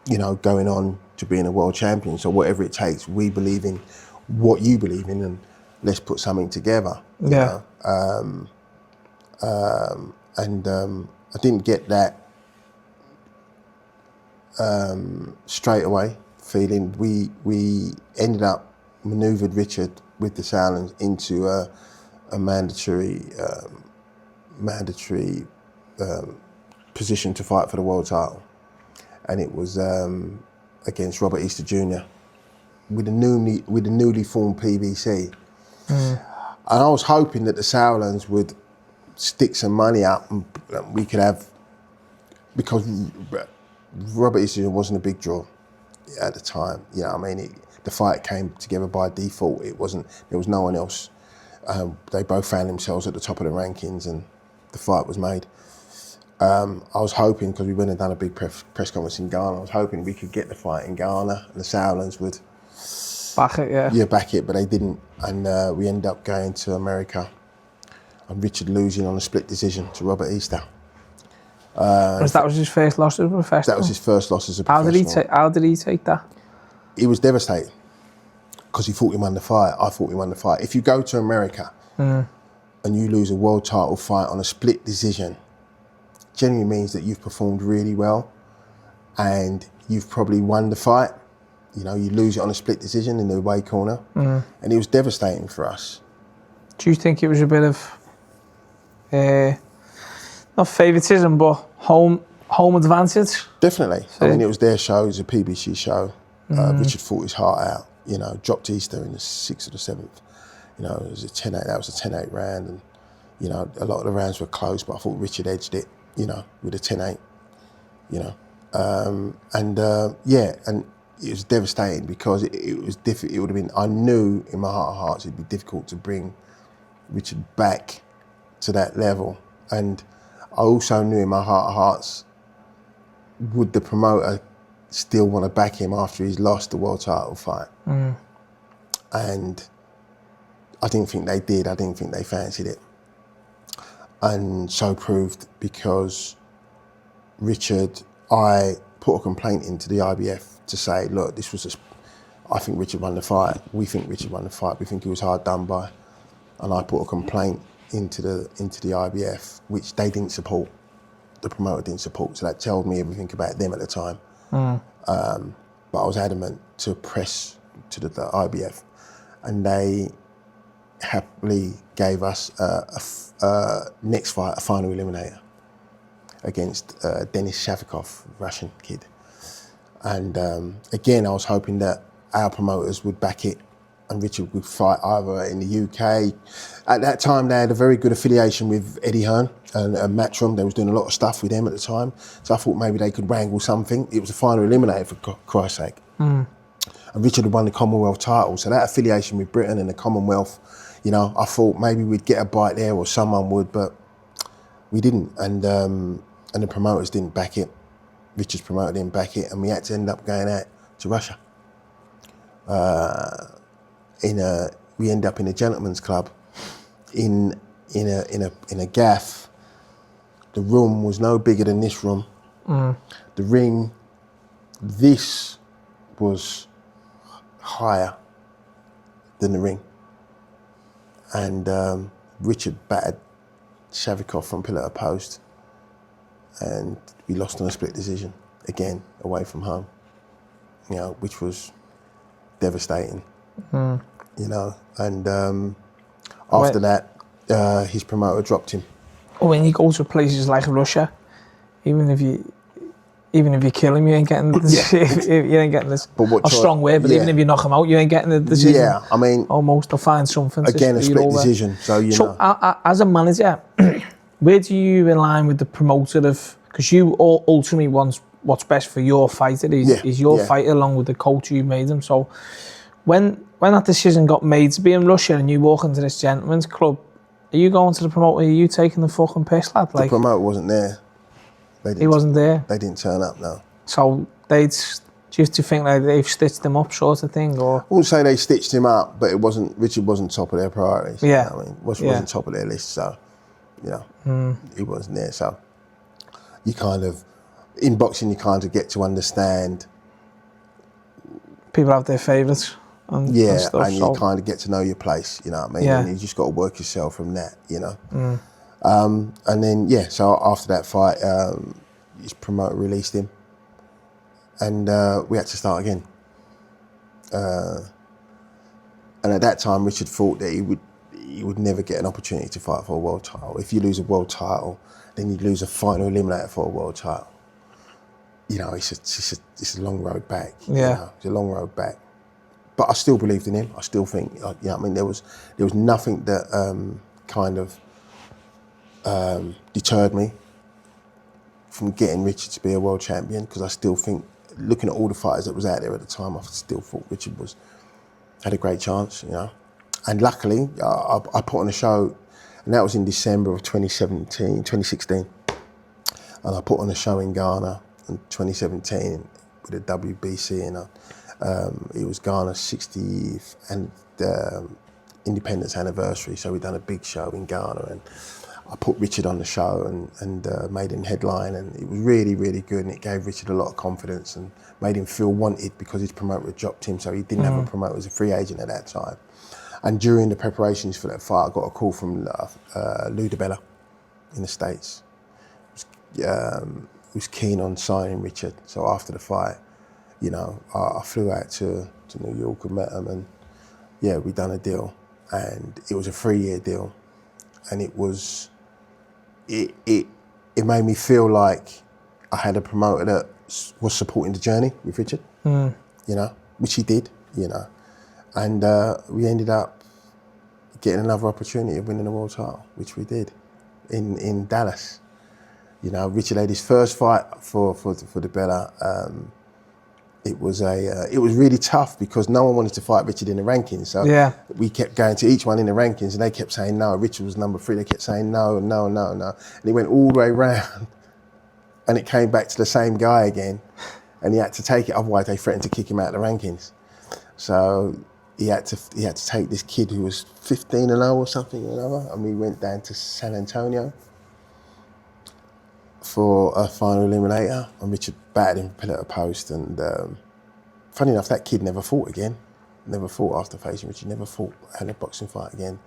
you know, going on to being a world champion. So whatever it takes, we believe in what you believe in, and let's put something together. You know? I didn't get that straight away feeling. We ended up manoeuvred Richard with the Sowlands into a mandatory position to fight for the world title, and it was against Robert Easter Jr. with the newly formed PBC. And I was hoping that the Sowlands would stick some money up and we could have, because Robert Easter Jr. wasn't a big draw at the time. You know what I mean? The fight came together by default. There was no one else. They both found themselves at the top of the rankings and the fight was made. I was hoping, because we went and done a big press conference in Ghana, I was hoping we could get the fight in Ghana and the Sowlands would back it, yeah. Yeah, back it, but they didn't. And we ended up going to America and Richard losing on a split decision to Robert Easter. That was his first loss as a professional? That was his first loss as a professional. How did he take that? He was devastated because he thought he won the fight. I thought he won the fight. If you go to America and you lose a world title fight on a split decision, generally means that you've performed really well and you've probably won the fight. You know, you lose it on a split decision in the away corner, and it was devastating for us. Do you think it was a bit of, not favouritism, but home advantage? Definitely. I mean, it was their show, it was a PBC show. Richard fought his heart out, you know, dropped Easter in the 6th or the 7th. You know, it was a 10-8, that was a 10-8 round, and, you know, a lot of the rounds were close, but I thought Richard edged it, you know, with a 10-8, you know. Yeah, and it was devastating because it was difficult. It would have been, I knew in my heart of hearts it'd be difficult to bring Richard back to that level. And I also knew in my heart of hearts, would the promoter still want to back him after he's lost the world title fight? And I didn't think they did. I didn't think they fancied it. And so proved, because Richard, I put a complaint into the IBF to say, look, this was I think Richard won the fight. We think Richard won the fight. We think he was hard done by. And I put a complaint into the IBF, which they didn't support. The promoter didn't support. So that told me everything about them at the time. But I was adamant to press to the IBF, and they happily gave us a next fight, a final eliminator against Denis Shafikov, Russian kid. And again, I was hoping that our promoters would back it and Richard would fight either in the UK. At that time, they had a very good affiliation with Eddie Hearn and Matchroom. They was doing a lot of stuff with them at the time. So I thought maybe they could wrangle something. It was a final eliminator, for Christ's sake. And Richard had won the Commonwealth title. So that affiliation with Britain and the Commonwealth, you know, I thought maybe we'd get a bite there, or someone would, but we didn't. And the promoters didn't back it. Richard's promoter didn't back it, and we had to end up going out to Russia. We end up in a gentleman's club in a gaff. The room was no bigger than this room. The ring, this was higher than the ring. And Richard battered Shafikov from pillar to post, and we lost on a split decision, again, away from home, you know, which was devastating, you know. And after that, his promoter dropped him. When you go to places like Russia, even if even if you kill him, you ain't getting you ain't getting this. But what a strong way, but even if you knock him out, you ain't getting the decision. Yeah, I mean, almost to find something. Again, to a split decision. So you know. As a manager, where do you align with the promoter of? Because you ultimately want what's best for your fighter. He's your fighter along with the coach you made him. So when that decision got made to be in Russia and you walk into this gentleman's club, are you going to the promoter? Are you taking the fucking piss, lad? The promoter wasn't there. He wasn't there. They didn't turn up, no. So do you think like they've stitched him up, sort of thing, or? I wouldn't say they stitched him up, but Richard wasn't top of their priorities. Yeah. You know what I mean, wasn't top of their list, so you know, he wasn't there. So you kind of, in boxing, you kind of get to understand. People have their favourites. And stuff, and you kind of get to know your place. You know what I mean? Yeah. And you just got to work yourself from that. You know. And then so after that fight, his promoter released him, and we had to start again. And at that time, Richard thought that he would never get an opportunity to fight for a world title. If you lose a world title, then you lose a final eliminator for a world title. You know, it's a long road back. Yeah, you know, it's a long road back. But I still believed in him. I still think, you know, I mean, there was nothing that kind of deterred me from getting Richard to be a world champion, because I still think, looking at all the fighters that was out there at the time, I still thought Richard had a great chance, you know. And luckily, I put on a show, and that was in December of 2016. And I put on a show in Ghana in 2017 with the WBC, and it was Ghana's 60th and independence anniversary, so we done a big show in Ghana, and I put Richard on the show and made him headline, and it was really, really good, and it gave Richard a lot of confidence and made him feel wanted, because his promoter had dropped him, so he didn't have a promoter. He was a free agent at that time. And during the preparations for that fight, I got a call from Lou DiBella in the States. He was keen on signing Richard, so after the fight, you know, I flew out to New York and met him, and we done a deal, and it was a 3-year deal, and it made me feel like I had a promoter that was supporting the journey with Richard, you know, which he did, you know, and we ended up getting another opportunity of winning the world title, which we did in Dallas. You know, Richard had his first fight for DiBella. It was really tough, because no one wanted to fight Richard in the rankings. So we kept going to each one in the rankings, and they kept saying no. Richard was number 3. They kept saying no. And he went all the way round, and it came back to the same guy again, and he had to take it. Otherwise, they threatened to kick him out of the rankings. So he had to take this kid who was 15-0 or something or another, and we went down to San Antonio for a final eliminator, and Richard battered him pillar to post, and funny enough, that kid never fought again. Never fought after facing Richard, had a boxing fight again.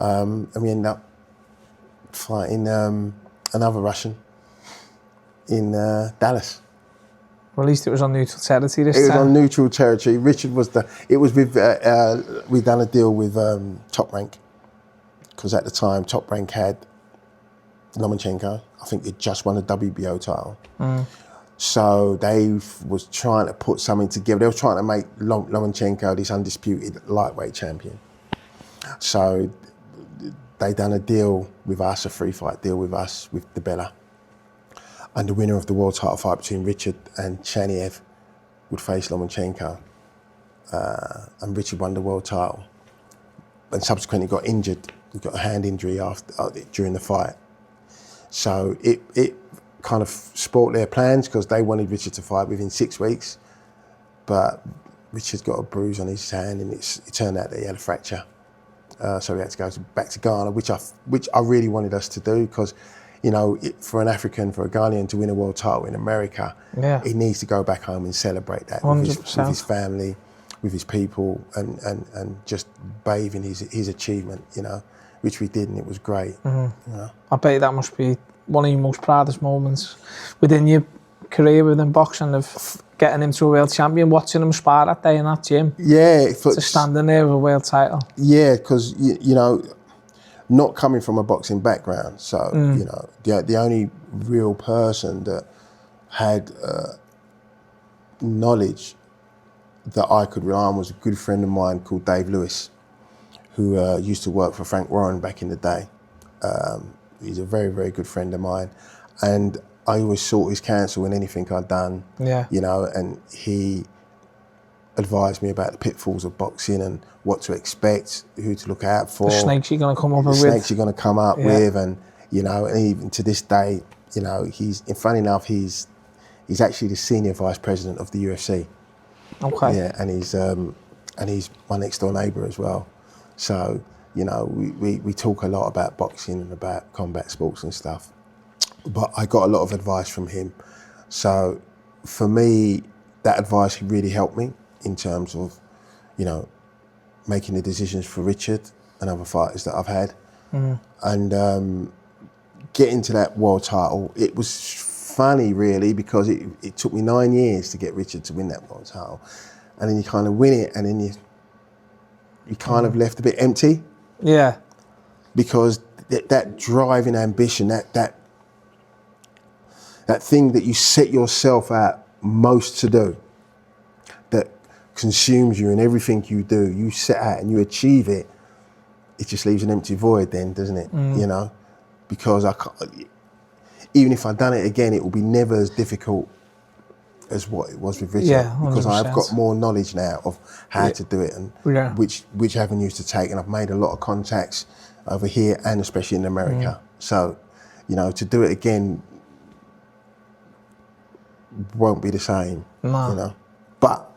And we ended up fighting another Russian in Dallas. Well, at least it was on neutral territory this time. It was on neutral territory. Richard was we'd done a deal with Top Rank, because at the time Top Rank had Lomachenko. I think he'd just won a WBO title. So they was trying to put something together. They were trying to make Lomachenko this undisputed lightweight champion. So they done a deal with us, a 3-fight deal with us, with DiBella. And the winner of the world title fight between Richard and Chaniev would face Lomachenko. And Richard won the world title. And subsequently got injured. He got a hand injury during the fight. So it kind of spoilt their plans, because they wanted Richard to fight within 6 weeks, but Richard got a bruise on his hand, and it turned out that he had a fracture. So we had to go back to Ghana, which I really wanted us to do, because, you know, for an African, for a Ghanaian to win a world title in America, he needs to go back home and celebrate that with his family, with his people, and just bathe in his achievement, you know, which we did, and it was great. You know? I bet that must be one of your most proudest moments within your career within boxing, of getting him to a world champion, watching him spar that day in that gym. Yeah. To standing there with a world title. Yeah, because, you know, not coming from a boxing background, so, you know, the only real person that had knowledge that I could rely on was a good friend of mine called Dave Lewis, who used to work for Frank Warren back in the day. He's a very, very good friend of mine. And I always sought his counsel in anything I'd done, you know, and he advised me about the pitfalls of boxing and what to expect, who to look out for. The snakes you're going to come up with. The snakes you're going to come up with, and, you know, and even to this day, you know, funny enough, he's actually the senior vice president of the UFC. Okay. Yeah, and he's my next door neighbour as well. So, you know, we talk a lot about boxing and about combat sports and stuff. But I got a lot of advice from him. So for me, that advice really helped me in terms of, you know, making the decisions for Richard and other fighters that I've had. And getting to that world title, it was funny really, because it took me 9 years to get Richard to win that world title. And then you kind of win it, and then you kind of left a bit empty. Yeah. Because that driving ambition, that thing that you set yourself out most to do, that consumes you in everything you do, you set out and you achieve it, it just leaves an empty void then, doesn't it? You know? Because even if I'd done it again, it will be never as difficult as what it was with Richard. Yeah, 100%. Because I've got more knowledge now of how to do it and which avenues to take, and I've made a lot of contacts over here and especially in America. So, you know, to do it again won't be the same, you know. But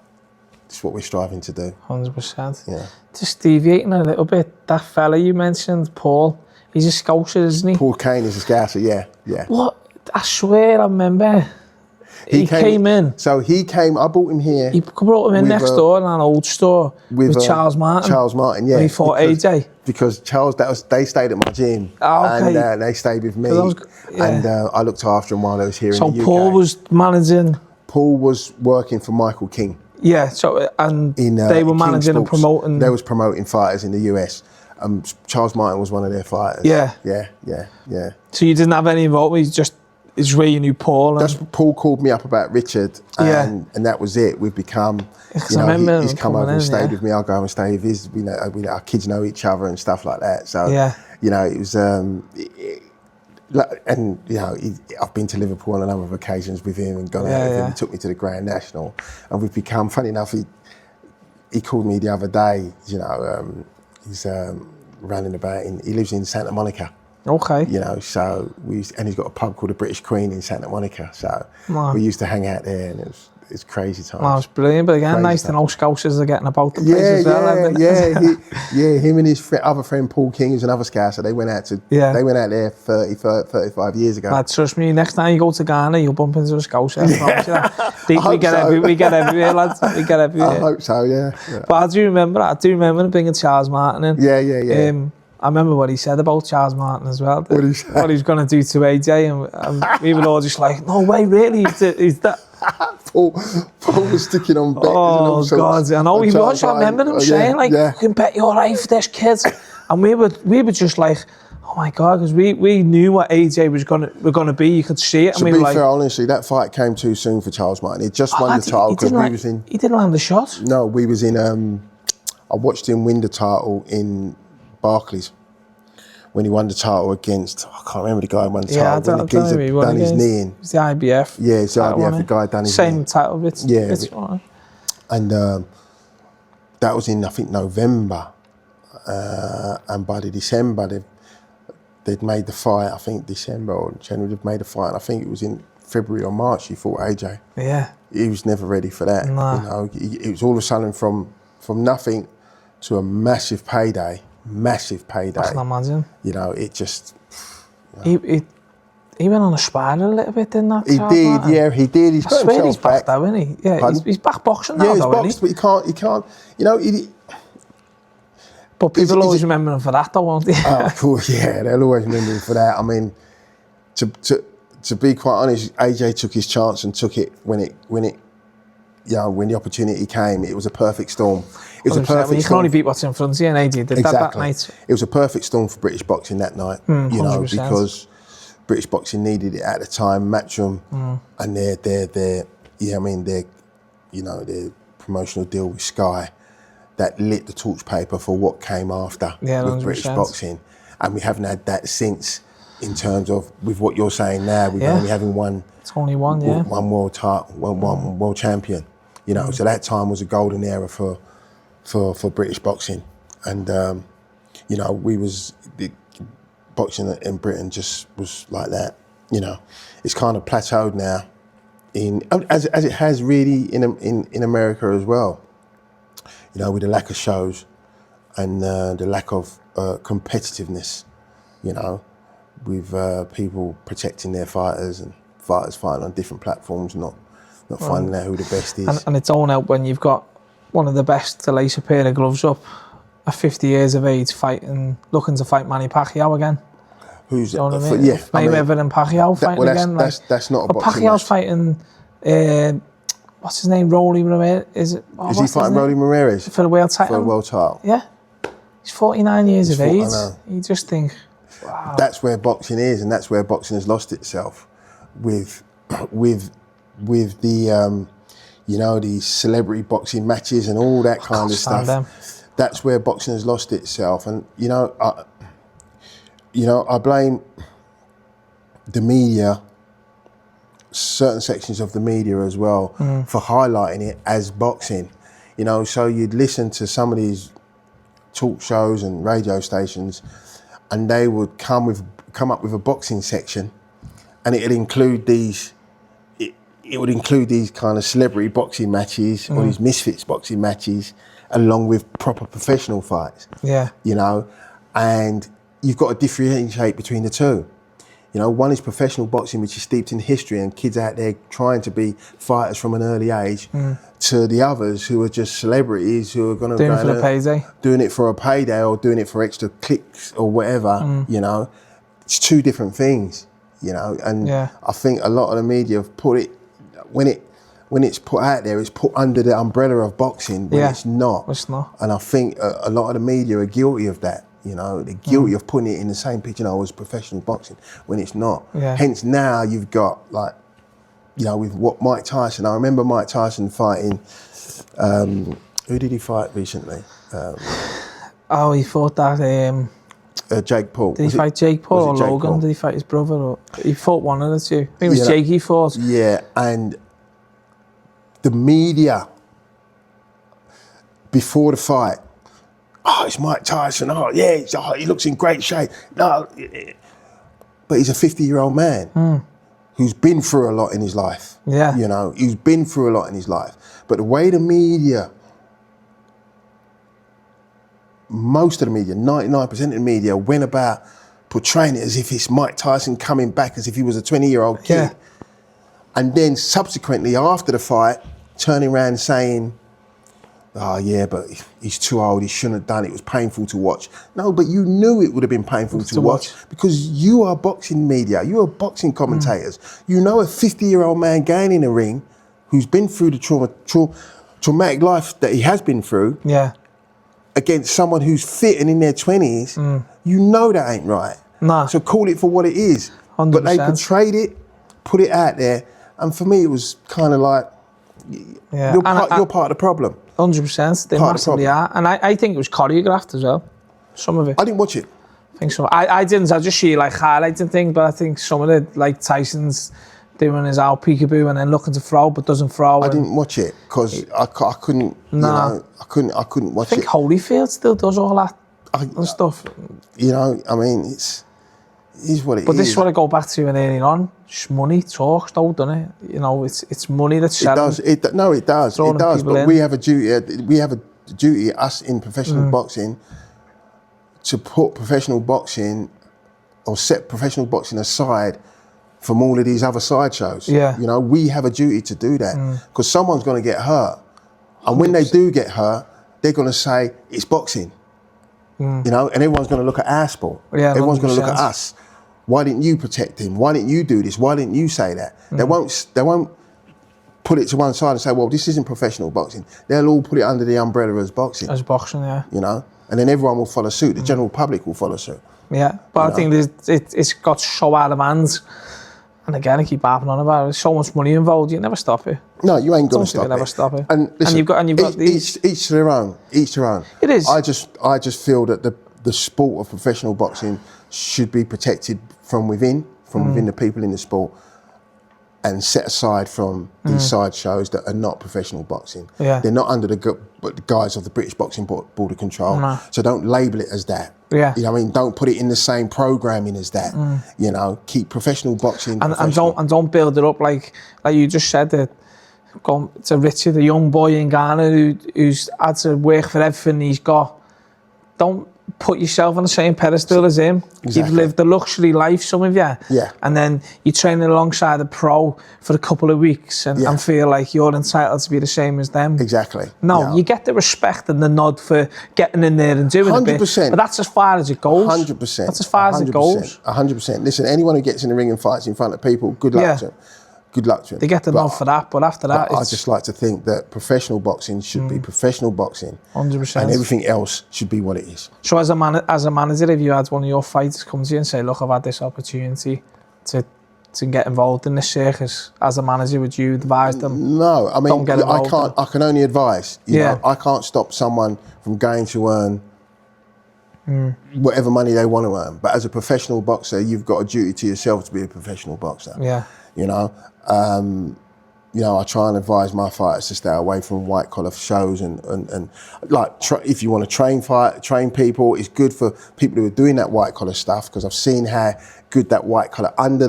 it's what we're striving to do. 100%. Yeah. Just deviating a little bit, that fella you mentioned, Paul, he's a Scouser, isn't he? Paul Kane is a Scouser, yeah. What? I swear I remember. He came in. So he came, I bought him here. He brought him in next door in an old store with Charles Martin. Charles Martin, yeah. When he fought AJ. Because Charles, they stayed at my gym. Oh, okay. And they stayed with me. And I looked after him while I was here in the UK. So Paul was managing? Paul was working for Michael King. Yeah, so they were managing and promoting. They was promoting fighters in the US. Charles Martin was one of their fighters. Yeah. So you didn't have any involvement, it's where you knew Paul. Paul called me up about Richard, and that was it. We've become, you know, he's come over and stayed with me. I'll go and stay with his. You know, our kids know each other and stuff like that. So, you know, it was, and you know, I've been to Liverpool on a number of occasions with him and gone out with him. He took me to the Grand National, and we've become. Funny enough, he called me the other day. You know, he's running about he lives in Santa Monica. Okay. You know, so and he's got a pub called the British Queen in Santa Monica. So we used to hang out there, and it's crazy times. Well, it's brilliant, but again, nice to know Scousers are getting about the place as well. Him and his other friend Paul King, who's another Scouser, they went out there 35 years ago. Lad, trust me, next time you go to Ghana, you'll bump into a Scouser. We get everywhere, lads. We get everywhere. I hope so, yeah. But I do remember bringing Charles Martin in. Yeah. I remember what he said about Charles Martin as well. What he said? What he was going to do to AJ, and we were all just like, no way, really? He's that. Paul was sticking on bets. Oh, God, I know he was. I remember him saying, like, I can bet your life for this kid. And we were just like, oh my God, because we knew what AJ was going to be. You could see it. To be fair, honestly, that fight came too soon for Charles Martin. He just won the title because we was in. He didn't land the shot. No, we was in. I watched him win the title in Barclays when he won the title against, I can't remember the guy who won the title. I don't know who he done his knee in. It was the IBF. Yeah, it's the IBF, the guy done his knee. Same title bits. Yeah. And that was in, I think, November. And by the December, they'd made the fight, I think December or January, they'd made the fight. And I think it was in February or March he fought AJ. Yeah. He was never ready for that. No. You know, it was all of a sudden from nothing to a massive payday. I can imagine. You know, it just. You know. He went on a spiral a little bit, didn't that? He did. He's got himself he's back though, isn't he? Yeah, he's back boxing now, he's though, boxed, isn't but he can't. You know, but people always remember him for that, though, won't they? Oh, of course, yeah, they'll always remember him for that. I mean, to be quite honest, AJ took his chance and took it when the opportunity came. It was a perfect storm. It was a perfect storm. You can only beat what's in front of you, and AJ did that night. It was a perfect storm for British boxing that night, you know, 100%. because British boxing needed it at the time, Matchroom, and their promotional deal with Sky, that lit the torch paper for what came after with British boxing, and we haven't had that since. In terms of with what you're saying now, we've only having one. It's only one, yeah. One world title, one world champion. You know, so that time was a golden era for British boxing, and you know, the boxing in Britain just was like that. You know, it's kind of plateaued now, as it has really in America as well. You know, with the lack of shows and the lack of competitiveness. You know, with people protecting their fighters and fighters fighting on different platforms, not finding out who the best is. And it's all out when you've got one of the best to lace a pair of gloves up at 50 years of age, looking to fight Manny Pacquiao again. Who's, you know what I mean? Mayweather and Pacquiao fighting again. That's not a boxing Pacquiao's match. Fighting, what's his name, Rolly Ramirez? Is he fighting Rolly Ramirez? For the world title? For the world title. Yeah. He's 49 years of age. You just think, wow. That's where boxing is, and that's where boxing has lost itself with the you know, the celebrity boxing matches and all that kind of stuff. That's where boxing has lost itself, and you know, I blame the media, certain sections of the media as well, for highlighting it as boxing. You know, so you'd listen to some of these talk shows and radio stations, and they would come up with a boxing section, and it'd include these. It would include these kind of celebrity boxing matches or these misfits boxing matches, along with proper professional fights. Yeah. You know, and you've got to differentiate between the two. You know, one is professional boxing, which is steeped in history, and kids out there trying to be fighters from an early age, to the others who are just celebrities who are going to doing it for a payday, doing it for a payday or doing it for extra clicks or whatever. You know, it's two different things. You know, and I think a lot of the media have put it when it's put out there, it's put under the umbrella of boxing when it's not. It's not. And I think a lot of the media are guilty of that. You know, they're guilty of putting it in the same pitch, you know, as professional boxing when it's not. Yeah. Hence now you've got, like, you know, with what Mike Tyson. I remember Mike Tyson fighting. Who did he fight recently? He fought that. Jake Paul. Did he fight Jake Paul or Logan? Did he fight his brother? Or he fought one of the two. I think it was Jake he fought. Yeah, and the media before the fight, it's Mike Tyson. He looks in great shape. No, but he's a 50-year-old man who's been through a lot in his life. Yeah, you know, he's been through a lot in his life. But the way the media, most of the media, 99% of the media, went about portraying it as if it's Mike Tyson coming back as if he was a 20-year-old kid. Yeah. And then subsequently, after the fight, turning around saying, but he's too old, he shouldn't have done it, it was painful to watch. No, but you knew it would have been painful to watch because you are boxing media, you are boxing commentators. You know a 50-year-old man going in a ring who's been through the traumatic life that he has been through. Yeah. Against someone who's fit and in their 20s, you know that ain't right. Nah. So call it for what it is. 100%. But they portrayed it, put it out there, and for me it was kind of like, you're part of the problem. 100%, they massively are. And I think it was choreographed as well, some of it. I didn't watch it. I think so. I didn't, I just see like highlights and things, but I think some of it, like Tyson's doing his out peekaboo and then looking to throw but doesn't throw. I didn't watch it because I couldn't. Nah. I couldn't watch it. I think Holyfield still does all that and stuff. You know, I mean, it's what it is. But this is what I go back to early on. Just money talks, though, doesn't it? You know, it's money that's selling. It does. But we have a duty. We have a duty, us in professional boxing, to put professional boxing or set professional boxing aside from all of these other sideshows. Yeah. You know, we have a duty to do that because someone's going to get hurt. And when they do get hurt, they're going to say, it's boxing. You know, and everyone's going to look at our sport. Yeah, everyone's going to look at us. Why didn't you protect him? Why didn't you do this? Why didn't you say that? They won't put it to one side and say, well, this isn't professional boxing. They'll all put it under the umbrella as boxing. As boxing, yeah. You know? And then everyone will follow suit. The general public will follow suit. Yeah, but I think it's got so out of hands. And again, I keep harping on about it. There's so much money involved. You never stop it. No, you ain't gonna stop it. Never stop it. And listen, you've got these. Each to their own. Each to their own. It is. I just feel that the sport of professional boxing should be protected from within the people in the sport, and set aside from these side shows that are not professional boxing. Yeah. They're not under the guise of the British Boxing Board of Control. No. So don't label it as that. Yeah. You know what I mean? Don't put it in the same programming as that. You know, keep professional boxing And don't build it up like you just said that. Go to Richard, a young boy in Ghana who's had to work for everything he's got. Don't put yourself on the same pedestal as him. Exactly. You've lived a luxury life, some of you. Yeah. And then you're training alongside a pro for a couple of weeks and feel like you're entitled to be the same as them. Exactly. No, you get the respect and the nod for getting in there and doing 100%. A bit. But that's as far as it goes. 100%. That's as far as it goes. 100%. Listen, anyone who gets in the ring and fights in front of people, good luck to them. Good luck to him. They get the nod for that, but after that, I just like to think that professional boxing should be professional boxing, 100%, and everything else should be what it is. So, as a manager, if you had one of your fighters come to you and say, "Look, I've had this opportunity to get involved in this circus," as a manager, would you advise them? No, I mean, don't get involved, I can't. I can only advise. You know, I can't stop someone from going to earn whatever money they want to earn. But as a professional boxer, you've got a duty to yourself to be a professional boxer. Yeah. You know, I try and advise my fighters to stay away from white collar shows and like if you want to train people, it's good for people who are doing that white collar stuff, because I've seen how good that white collar under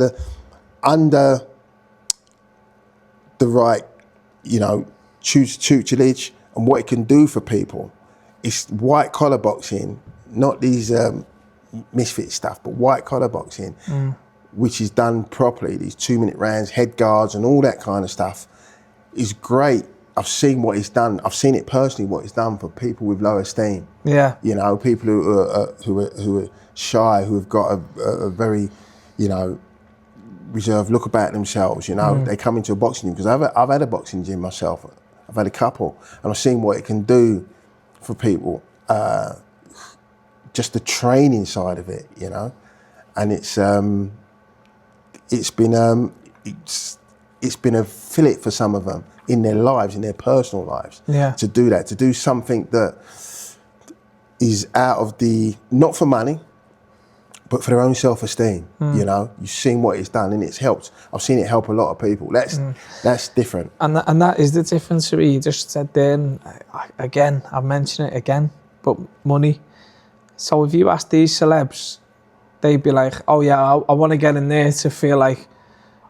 the right, tutelage and what it can do for people. It's white collar boxing, not these misfit stuff, but white collar boxing. Which is done properly, these 2-minute rounds, head guards and all that kind of stuff, is great. I've seen what it's done. I've seen it personally, what it's done for people with low esteem. Yeah. You know, people who are shy, who have got a very, reserved look about themselves. They come into a boxing gym, because I've had a boxing gym myself. I've had a couple, and I've seen what it can do for people. Just the training side of it, and it's been a fillet for some of them in their lives, in their personal lives, to do that, to do something that is out of not for money, but for their own self-esteem. You've seen what it's done, and it's helped. I've seen it help a lot of people. That's different. And that is the difference. You just said there, and again, I've mentioned it again, but money. So if you ask these celebs, they'd be like, "Oh yeah, I want to get in there to feel like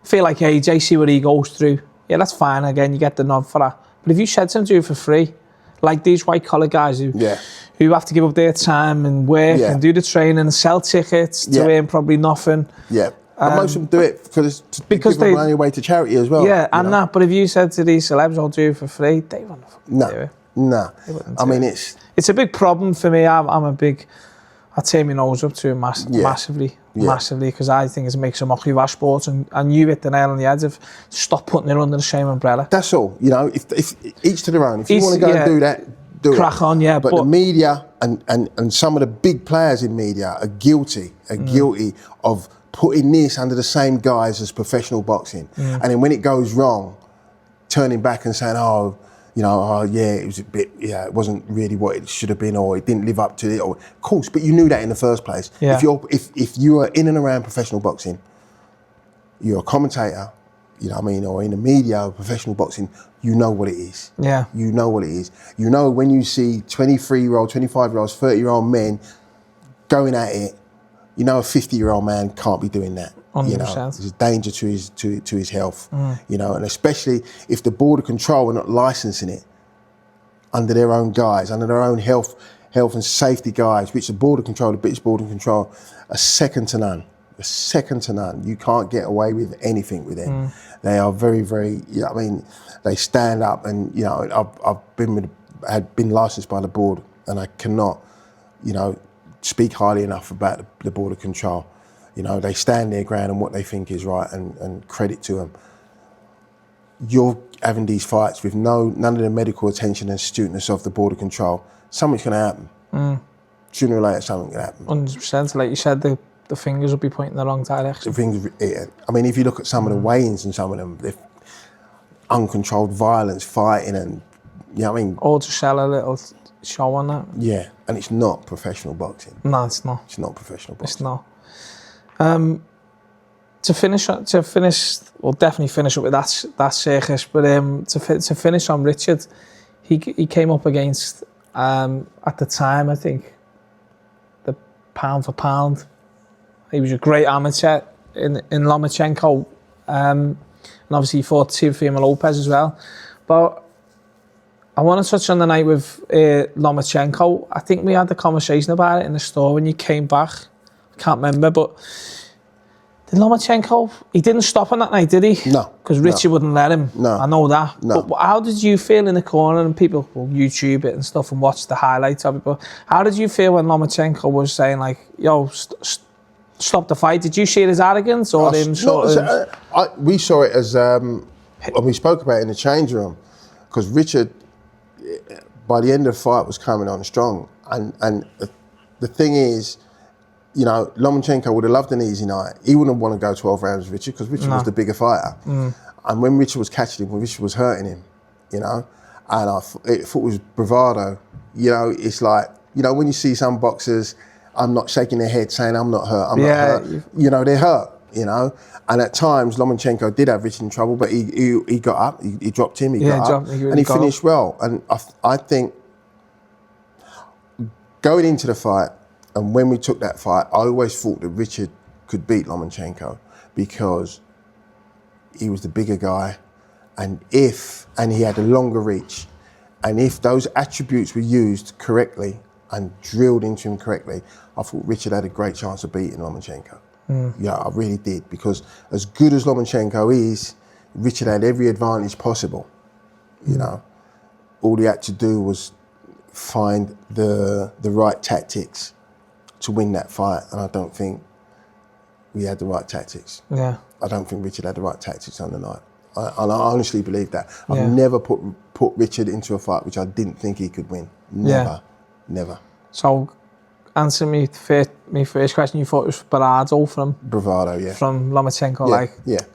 AJ, see what he goes through." Yeah, that's fine. Again, you get the nod for that. But if you said something to you for free, like these white collar guys who have to give up their time and work and do the training and sell tickets to earn probably nothing. Yeah, and most of them do it because they give money away to charity as well. Yeah, and that. But if you said to these celebs, "I'll do it for free," they wouldn't fucking do it. No. I mean, it's a big problem for me. I turn my nose up to it massively, because I think it makes a mockery of our sport, and you hit the nail on the head of stop putting it under the same umbrella. That's all. If each to their own. If you want to go and do that, do crack it. On, yeah. But the media and some of the big players in media are guilty of putting this under the same guise as professional boxing. And then when it goes wrong, turning back and saying, it was a bit, it wasn't really what it should have been, or it didn't live up to it. Or, of course, but you knew that in the first place. Yeah. If you are in and around professional boxing, you're a commentator, or in the media of professional boxing, you know what it is. Yeah. You know what it is. You know when you see 23-year-old, 25-year-olds, 30-year-old men going at it, a 50-year-old man can't be doing that. 100%. There's a danger to his health, and especially if the Board of Control are not licensing it under their own guise, under their own health and safety guise, which the British Board of Control, are second to none. They're second to none. You can't get away with anything with them. They are very, very. They stand up, and I've been licensed by the board, and I cannot, speak highly enough about the Board of Control. They stand their ground on what they think is right, and credit to them. You're having these fights with none of the medical attention and astuteness of the Board of Control. Something's going to happen. sooner or later something will happen. 100%. Like you said, the fingers will be pointing the wrong direction. I mean, if you look at some of the weigh-ins and some of them, they're uncontrolled violence, fighting, and you know what I mean. Or just sell a little show on that. Yeah, and it's not professional boxing. No, it's not. It's not professional boxing. It's not. To finish, well, definitely finish up with that circus. But to finish on Richard, he came up against at the time, I think, the pound for pound. He was a great amateur in Lomachenko, and obviously he fought Teofimo Lopez as well. But I want to touch on the night with Lomachenko. I think we had the conversation about it in the store when you came back. I can't remember, but did Lomachenko, he didn't stop on that night, did he? No. Because Richard wouldn't let him. No. I know that. No. But how did you feel in the corner, and people will YouTube it and stuff and watch the highlights of it, but how did you feel when Lomachenko was saying like, yo, stop the fight? Did you see it as arrogance or him sort of... We saw it as, and we spoke about it in the change room, because Richard, by the end of the fight, was coming on strong. And the thing is, you know, Lomachenko would have loved an easy night. He wouldn't want to go 12 rounds with Richard because Richard was the bigger fighter. And when Richard was catching him, when Richard was hurting him, you know, and I thought it was bravado. You know, it's like, you know, when you see some boxers, I'm not shaking their head saying I'm not hurt, I'm not hurt. You know, they're hurt, you know. And at times, Lomachenko did have Richard in trouble, but he got up, he dropped him, he got up, and he finished well. And I think going into the fight, and when we took that fight, I always thought that Richard could beat Lomachenko because he was the bigger guy, and he had a longer reach, and if those attributes were used correctly and drilled into him correctly, I thought Richard had a great chance of beating Lomachenko. Yeah, I really did, because as good as Lomachenko is, Richard had every advantage possible. You know, all he had to do was find the right tactics to win that fight, and I don't think we had the right tactics. Yeah. I don't think Richard had the right tactics on the night. And I honestly believe that. I've never put Richard into a fight which I didn't think he could win. Never. So, answer me first question. You thought it was bravado from Lomachenko,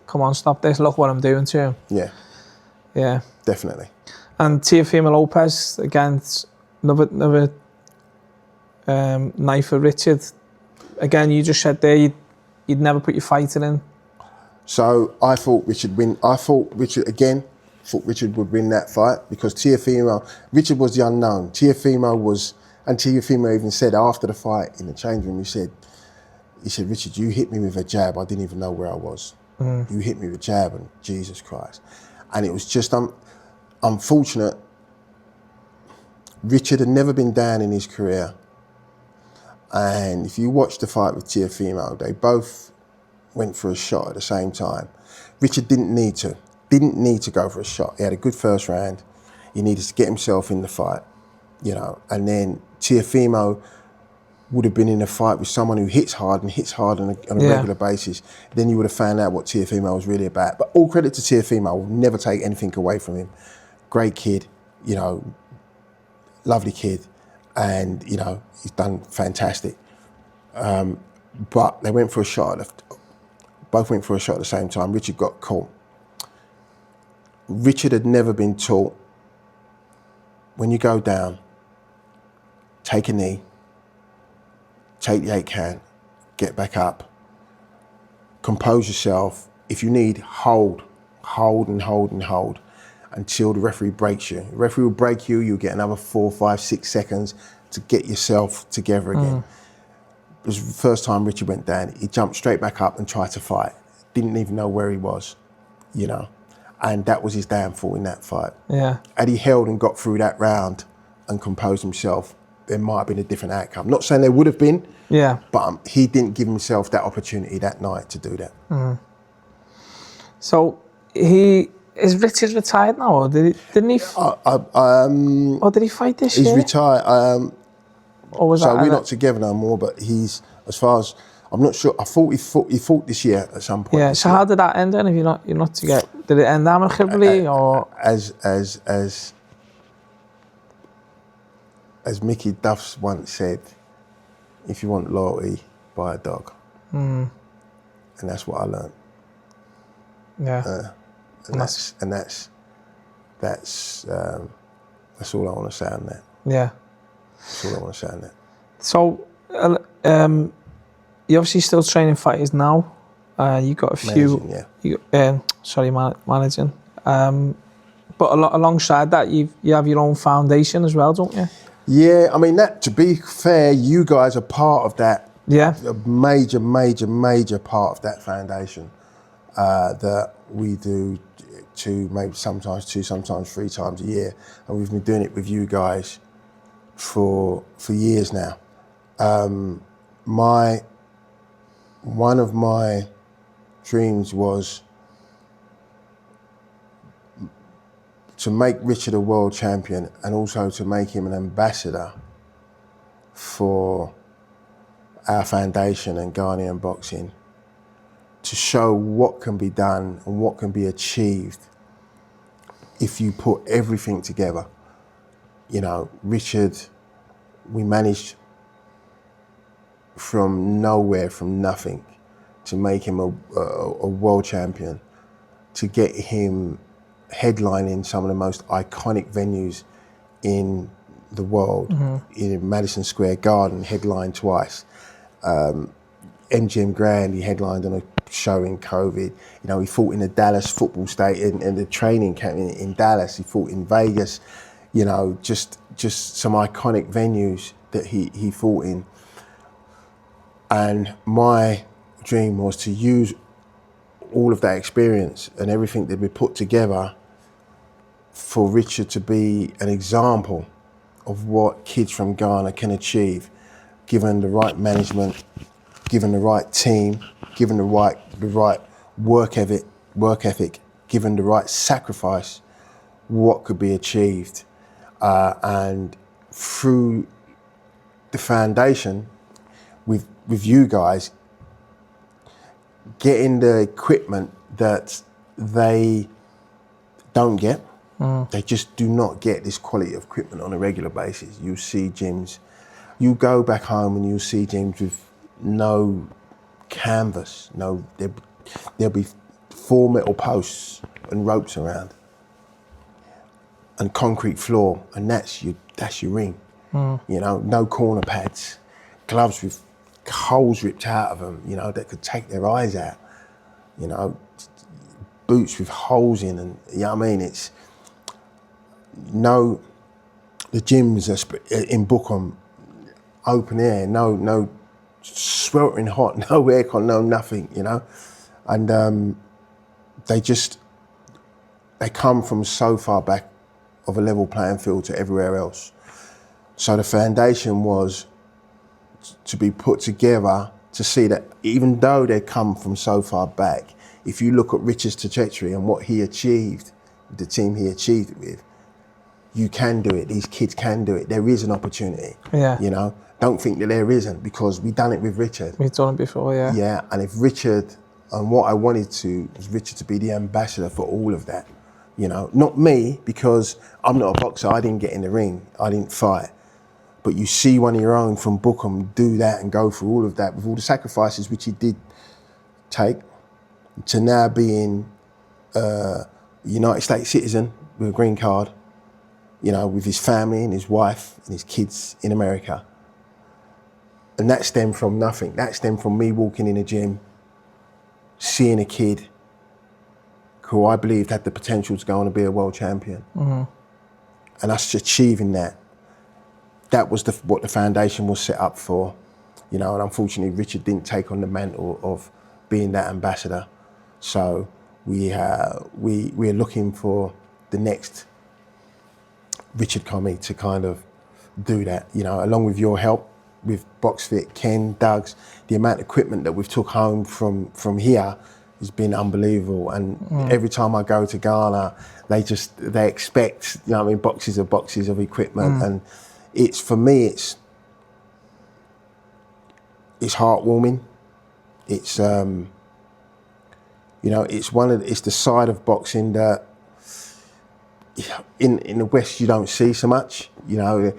come on, stop this, look what I'm doing to him. Yeah. Definitely. And Teofimo Lopez, against another knife for Richard. Again, you just said there you'd never put your fighting in. So I thought Richard would win that fight, because Richard was the unknown. Teofimo even said after the fight in the change room, he said, Richard, you hit me with a jab, I didn't even know where I was. You hit me with a jab, and Jesus Christ. And it was just unfortunate. Richard had never been down in his career. And if you watch the fight with Teofimo, they both went for a shot at the same time. Richard didn't need to go for a shot. He had a good first round. He needed to get himself in the fight, you know. And then Teofimo would have been in a fight with someone who hits hard on a regular basis. Then you would have found out what Teofimo was really about. But all credit to Teofimo, I will never take anything away from him. Great kid, you know, lovely kid. And, you know, he's done fantastic. But they went for a shot. Both went for a shot at the same time. Richard got caught. Richard had never been taught, when you go down, take a knee, take the 8 count, get back up, compose yourself. If you need, hold until the referee breaks you. The referee will break you, you'll get another 4, 5, 6 seconds to get yourself together again. It was the first time Richard went down. He jumped straight back up and tried to fight. Didn't even know where he was, you know. And that was his downfall in that fight. Yeah. Had he held and got through that round and composed himself, there might have been a different outcome. Not saying there would have been, but he didn't give himself that opportunity that night to do that. So is Richard retired now, or didn't he? Or did he fight this year? He's retired. Or was so we're not together no more, but he's, as far as, I'm not sure, I thought he fought this year at some point. Yeah, so how did that end then, if you're not together? Did it end amicably, or? As Mickey Duffs once said, if you want loyalty, buy a dog. And that's what I learned. Yeah. And that's all I want to say on that. Yeah. That's all I want to say on that. So, you're obviously still training fighters now. You got a few. Managing, Managing. But alongside that, you have your own foundation as well, don't you? Yeah, I mean, that, to be fair, you guys are part of that. Yeah. A major, major, major part of that foundation that we do maybe sometimes 2, sometimes 3 times a year. And we've been doing it with you guys for years now. One of my dreams was to make Richard a world champion and also to make him an ambassador for our foundation and Ghanaian boxing, to show what can be done and what can be achieved if you put everything together. You know, Richard, we managed from nowhere, from nothing, to make him a world champion, to get him headlining some of the most iconic venues in the world. In Madison Square Garden, headlined twice. MGM Grand, he headlined on a show in COVID. You know, he fought in the Dallas football stadium and the training camp in Dallas. He fought in Vegas. You know, just some iconic venues that he fought in. And my dream was to use all of that experience and everything that we put together for Richard to be an example of what kids from Ghana can achieve, given the right management, given the right team, given the right work ethic, given the right sacrifice, what could be achieved. And through the foundation, with you guys, getting the equipment that they don't get. They just do not get this quality of equipment on a regular basis. You see gyms, you go back home and you see gyms with no canvas, there'll be 4 metal posts and ropes around and concrete floor, and that's your ring. You know, no corner pads, gloves with holes ripped out of them, you know, that could take their eyes out, you know, boots with holes in, and you know what I mean? It's the gyms in Bukom, open air, no sweltering hot, no aircon, no nothing, you know, and they come from so far back of a level playing field to everywhere else. So the foundation was to be put together to see that even though they come from so far back, if you look at Richard's trajectory and what he achieved, the team he achieved it with, you can do it, these kids can do it, there is an opportunity. Yeah. You know, don't think that there isn't, because we've done it with Richard. We've done it before, yeah. Yeah, and if Richard, and what I wanted was Richard to be the ambassador for all of that. You know, not me, because I'm not a boxer, I didn't get in the ring, I didn't fight. But you see one of your own from Bukom do that and go through all of that with all the sacrifices which he did take, to now being a United States citizen with a green card, you know, with his family and his wife and his kids in America. And that stemmed from nothing. That stemmed from me walking in a gym, seeing a kid who I believed had the potential to go on to be a world champion. And us achieving that. That was what the foundation was set up for, you know, and unfortunately Richard didn't take on the mantle of being that ambassador. So we're looking for the next Richard Comey to kind of do that, you know, along with your help with BoxFit, Ken, Doug's, the amount of equipment that we've took home from here has been unbelievable. And every time I go to Ghana, they expect, you know what I mean, boxes of equipment. And for me, it's heartwarming. It's, you know, it's the side of boxing that in the West you don't see so much. You know,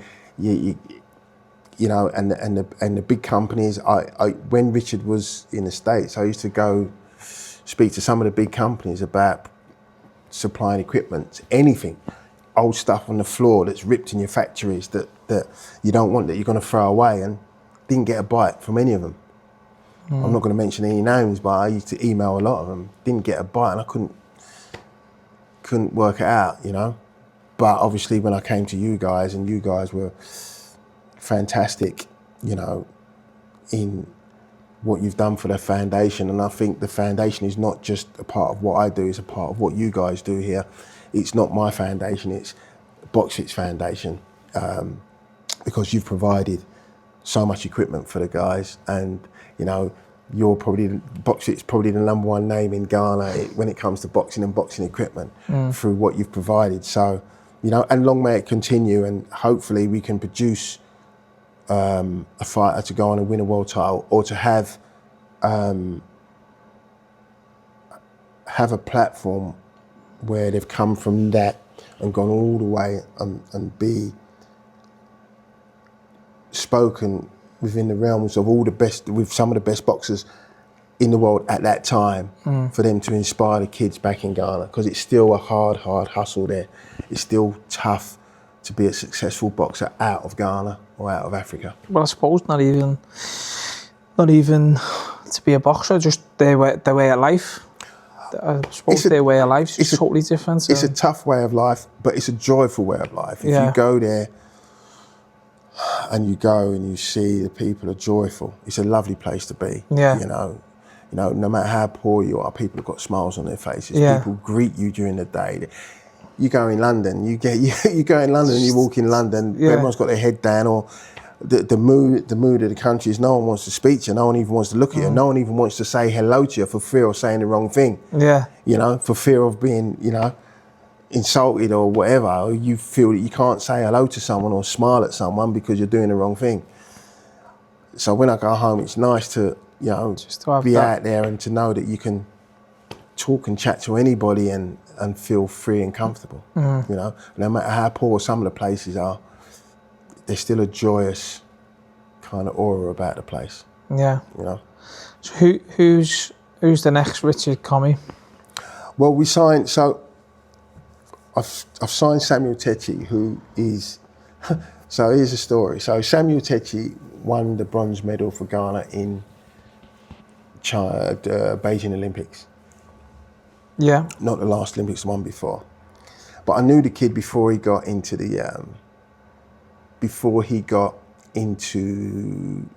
you know, and the big companies. When Richard was in the States, I used to go speak to some of the big companies about supplying equipment, anything, old stuff on the floor that's ripped in your factories that you don't want, that you're going to throw away, and didn't get a bite from any of them. I'm not going to mention any names, but I used to email a lot of them. Didn't get a bite, and I couldn't work it out, you know. But obviously, when I came to you guys, and you guys were fantastic, you know, in what you've done for the foundation. And I think the foundation is not just a part of what I do, it's a part of what you guys do here. It's not my foundation, it's BoxFit's foundation, because you've provided so much equipment for the guys, and you know, BoxFit's probably the #1 name in Ghana when it comes to boxing and boxing equipment through what you've provided. So, you know, and long may it continue, and hopefully we can produce a fighter to go on and win a world title, or to have a platform where they've come from that and gone all the way and be spoken within the realms of all the best, with some of the best boxers in the world at that time, for them to inspire the kids back in Ghana, because it's still a hard hustle there. It's still tough to be a successful boxer out of Ghana or out of Africa. Well, I suppose not even to be a boxer, just their way of life. I suppose their way of life is totally different. So. It's a tough way of life, but it's a joyful way of life. If you go there and you see the people are joyful, it's a lovely place to be. Yeah. You know, no matter how poor you are, people have got smiles on their faces. Yeah. People greet you during the day. You go in London, you go in London and you walk in London, everyone's got their head down, or the mood of the country is no one wants to speak to you, no one even wants to look at you, no one even wants to say hello to you for fear of saying the wrong thing. Yeah. You know, for fear of being, you know, insulted or whatever, or you feel that you can't say hello to someone or smile at someone because you're doing the wrong thing. So when I go home, it's nice to, you know, just to be out there and to know that you can talk and chat to anybody and feel free and comfortable. You know, no matter how poor some of the places are, there's still a joyous kind of aura about the place. Yeah. You know. So who's the next Richard Comey? Well, we signed. So I've signed Samuel Techi, who is. So here's a story. So Samuel Techi won the bronze medal for Ghana in China, Beijing Olympics. Yeah. Not the last Olympics, the one before. But I knew the kid before he got into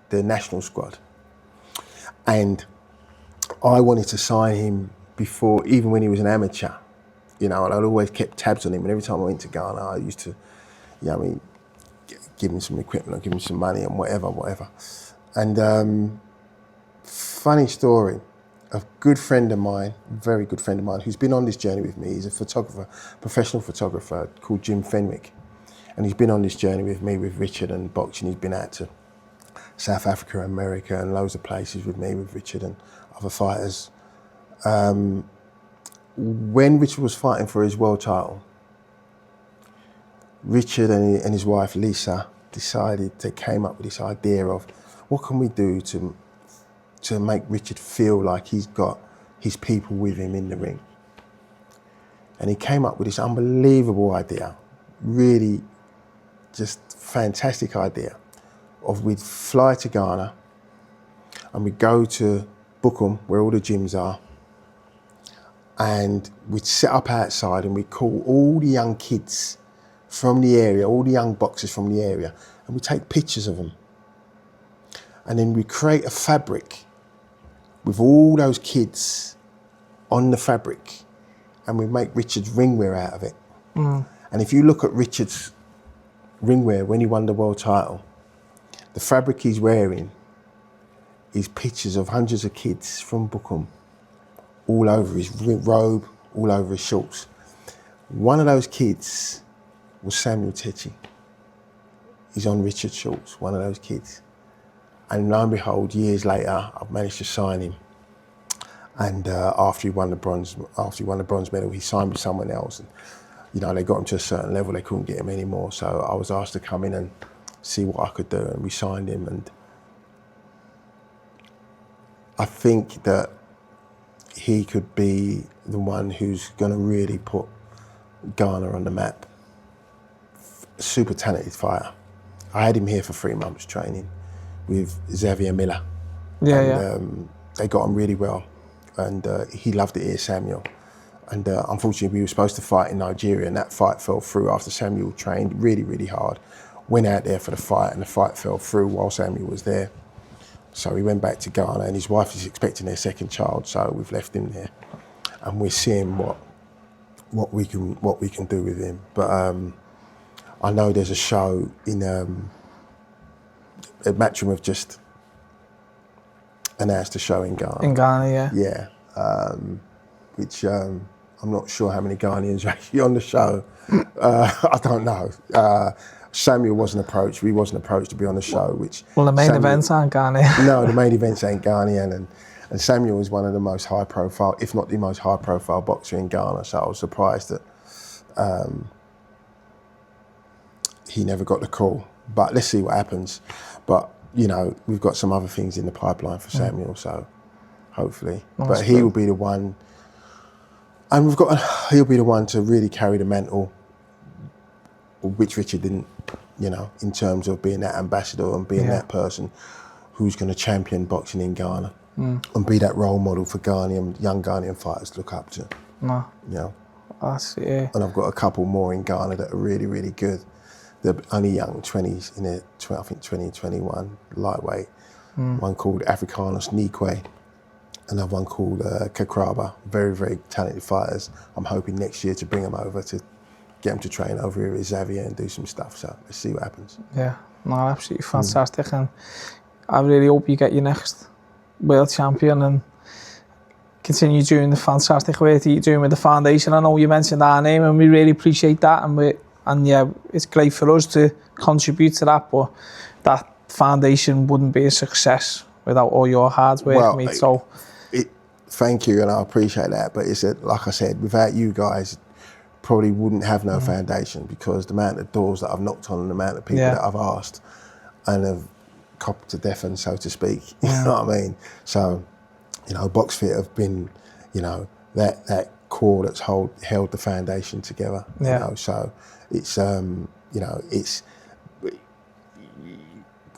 the national squad, and I wanted to sign him before, even when he was an amateur, you know. And I'd always kept tabs on him. And every time I went to Ghana, I used to, you know, I mean, give him some equipment, or give him some money, and whatever. And funny story. A good friend of mine, very good friend of mine, who's been on this journey with me. He's a photographer, professional photographer called Jim Fenwick. And he's been on this journey with me, with Richard and boxing. He's been out to South Africa, America, and loads of places with me, with Richard and other fighters. When Richard was fighting for his world title, Richard and his wife Lisa came up with this idea of, what can we do to make Richard feel like he's got his people with him in the ring? And he came up with this unbelievable idea, really just fantastic idea, of we'd fly to Ghana and we'd go to Bukom, where all the gyms are, and we'd set up outside and we'd call all the young kids from the area, all the young boxers from the area, and we'd take pictures of them. And then we'd create a fabric with all those kids on the fabric, and we make Richard's ringwear out of it. And if you look at Richard's ringwear when he won the world title, the fabric he's wearing is pictures of hundreds of kids from Bukom, all over his robe, all over his shorts. One of those kids was Samuel Techi. He's on Richard's shorts, one of those kids. And lo and behold, years later, I've managed to sign him. And after he won the bronze medal, he signed with someone else. And, you know, they got him to a certain level, they couldn't get him anymore. So I was asked to come in and see what I could do, and we signed him. And I think that he could be the one who's going to really put Ghana on the map. Super talented fighter. I had him here for 3 months training with Xavier Miller. They got on really well, and he loved it here, Samuel. And unfortunately, we were supposed to fight in Nigeria, and that fight fell through after Samuel trained really, really hard. Went out there for the fight, and the fight fell through while Samuel was there. So he went back to Ghana, and his wife is expecting their second child, so we've left him there, and we're seeing what we can do with him. But I know there's a show in Matchroom have just announced a show in Ghana. In Ghana, yeah. Yeah, which I'm not sure how many Ghanaians are actually on the show. I don't know. Samuel wasn't approached. We wasn't approached to be on the show. Which the main events aren't Ghanaian. No, the main events ain't Ghanaian, and Samuel is one of the most high profile, if not the most high profile boxer in Ghana. So I was surprised that he never got the call. But let's see what happens. But you know, we've got some other things in the pipeline for Samuel, so hopefully. But he will be the one, and he'll be the one to really carry the mantle, which Richard didn't, you know, in terms of being that ambassador and being that person who's going to champion boxing in Ghana and be that role model for young Ghanaian fighters to look up to. No. You know. That's it. And I've got a couple more in Ghana that are really, really good. They're only young, 20s, in their, I think 20, 21, lightweight. One called Africanus Nikwe, another one called Kakraba. Very, very talented fighters. I'm hoping next year to bring them over to get them to train over here with Xavier and do some stuff. So let's see what happens. Yeah, no, absolutely fantastic. And I really hope you get your next world champion and continue doing the fantastic work that you're doing with the foundation. I know you mentioned our name, and we really appreciate that. And yeah, it's great for us to contribute to that, but that foundation wouldn't be a success without all your hard work, mate. So, thank you, and I appreciate that. But it's like I said, without you guys, probably wouldn't have no foundation, because the amount of doors that I've knocked on and the amount of people that I've asked and have copped to death, and so to speak. You know what I mean? So, you know, BoxFit have been, you know, that core that's held the foundation together. You know, so it's you know, it's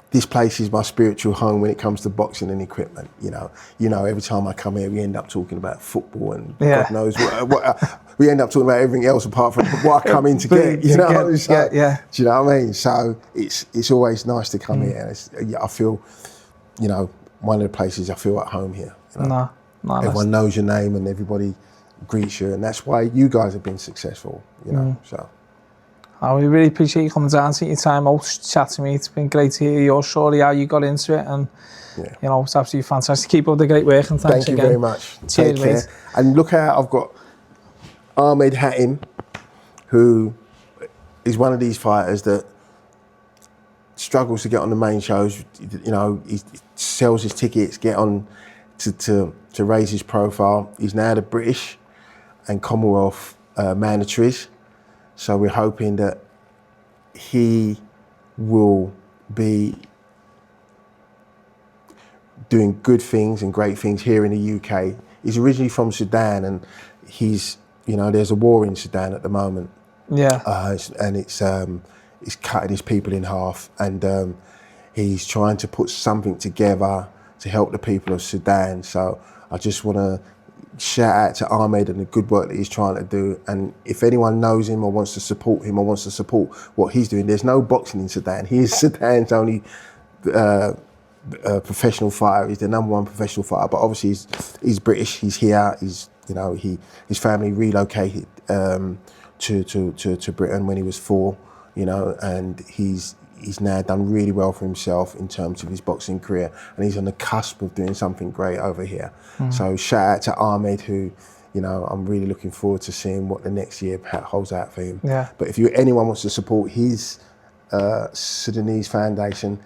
this place is my spiritual home when it comes to boxing and equipment. You know, every time I come here, we end up talking about football and God knows what we end up talking about everything else apart from what I come in to get. You know, so, do you know what I mean? So it's always nice to come here. And I feel, you know, one of the places I feel at home here. You know? No, everyone knows your name and everybody greets you, and that's why you guys have been successful. You know, so. We really appreciate you coming down, taking your time out to chat to me. It's been great to hear your story, how you got into it, and you know, it's absolutely fantastic. Keep up the great work, and thanks again. Thank you very much. Cheers, mate. And look out, I've got Ahmed Hatim, who is one of these fighters that struggles to get on the main shows. You know, he sells his tickets, get on to raise his profile. He's now the British and Commonwealth mandatories. So we're hoping that he will be doing good things and great things here in the UK. He's originally from Sudan, and he's, you know, there's a war in Sudan at the moment. Yeah. And it's cutting his people in half, and he's trying to put something together to help the people of Sudan. So I just want to shout out to Ahmed and the good work that he's trying to do. And if anyone knows him or wants to support him or wants to support what he's doing, there's no boxing in Sudan. He is Sudan's only professional fighter. He's the #1 professional fighter, but obviously he's British. He's here. He's, you know, his family relocated to Britain when he was 4. You know, and he's now done really well for himself in terms of his boxing career, and he's on the cusp of doing something great over here. So shout out to Ahmed, who, you know, I'm really looking forward to seeing what the next year holds out for him. Yeah. But if anyone wants to support his Sudanese foundation,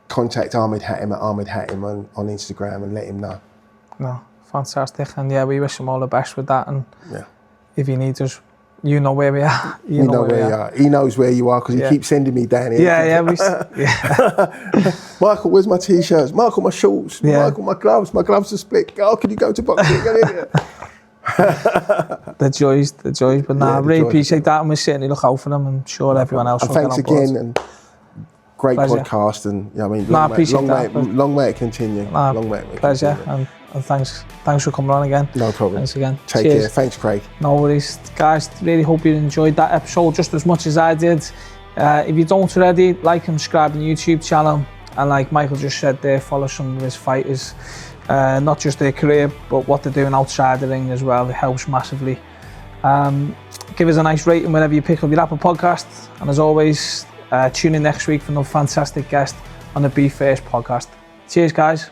contact Ahmed Hatim at Ahmed Hatim on Instagram and let him know. No, fantastic. And yeah, we wish him all the best with that. And if you need us, You know where we are. You know where you are. He knows where you are because he keeps sending me down here. Yeah. Michael, where's my t-shirts? Michael, my shorts. Michael, my gloves. My gloves are split. Oh, can you go to boxing? The joys. But I really appreciate that, and we're certainly look out for them. I'm sure everyone else will thanks get on board. again, and great podcast, and I mean, long may it continue. Long may it continue. Pleasure, and thanks for coming on again. No problem. Thanks again. Take care. Thanks, Craig. No worries, guys. Really hope you enjoyed that episode just as much as I did. If you don't already, like and subscribe to the YouTube channel, and like Michael just said there, follow some of his fighters. Not just their career, but what they're doing outside the ring as well. It helps massively. Give us a nice rating whenever you pick up your Apple podcast. And as always, tune in next week for another fantastic guest on the Be First podcast. Cheers, guys.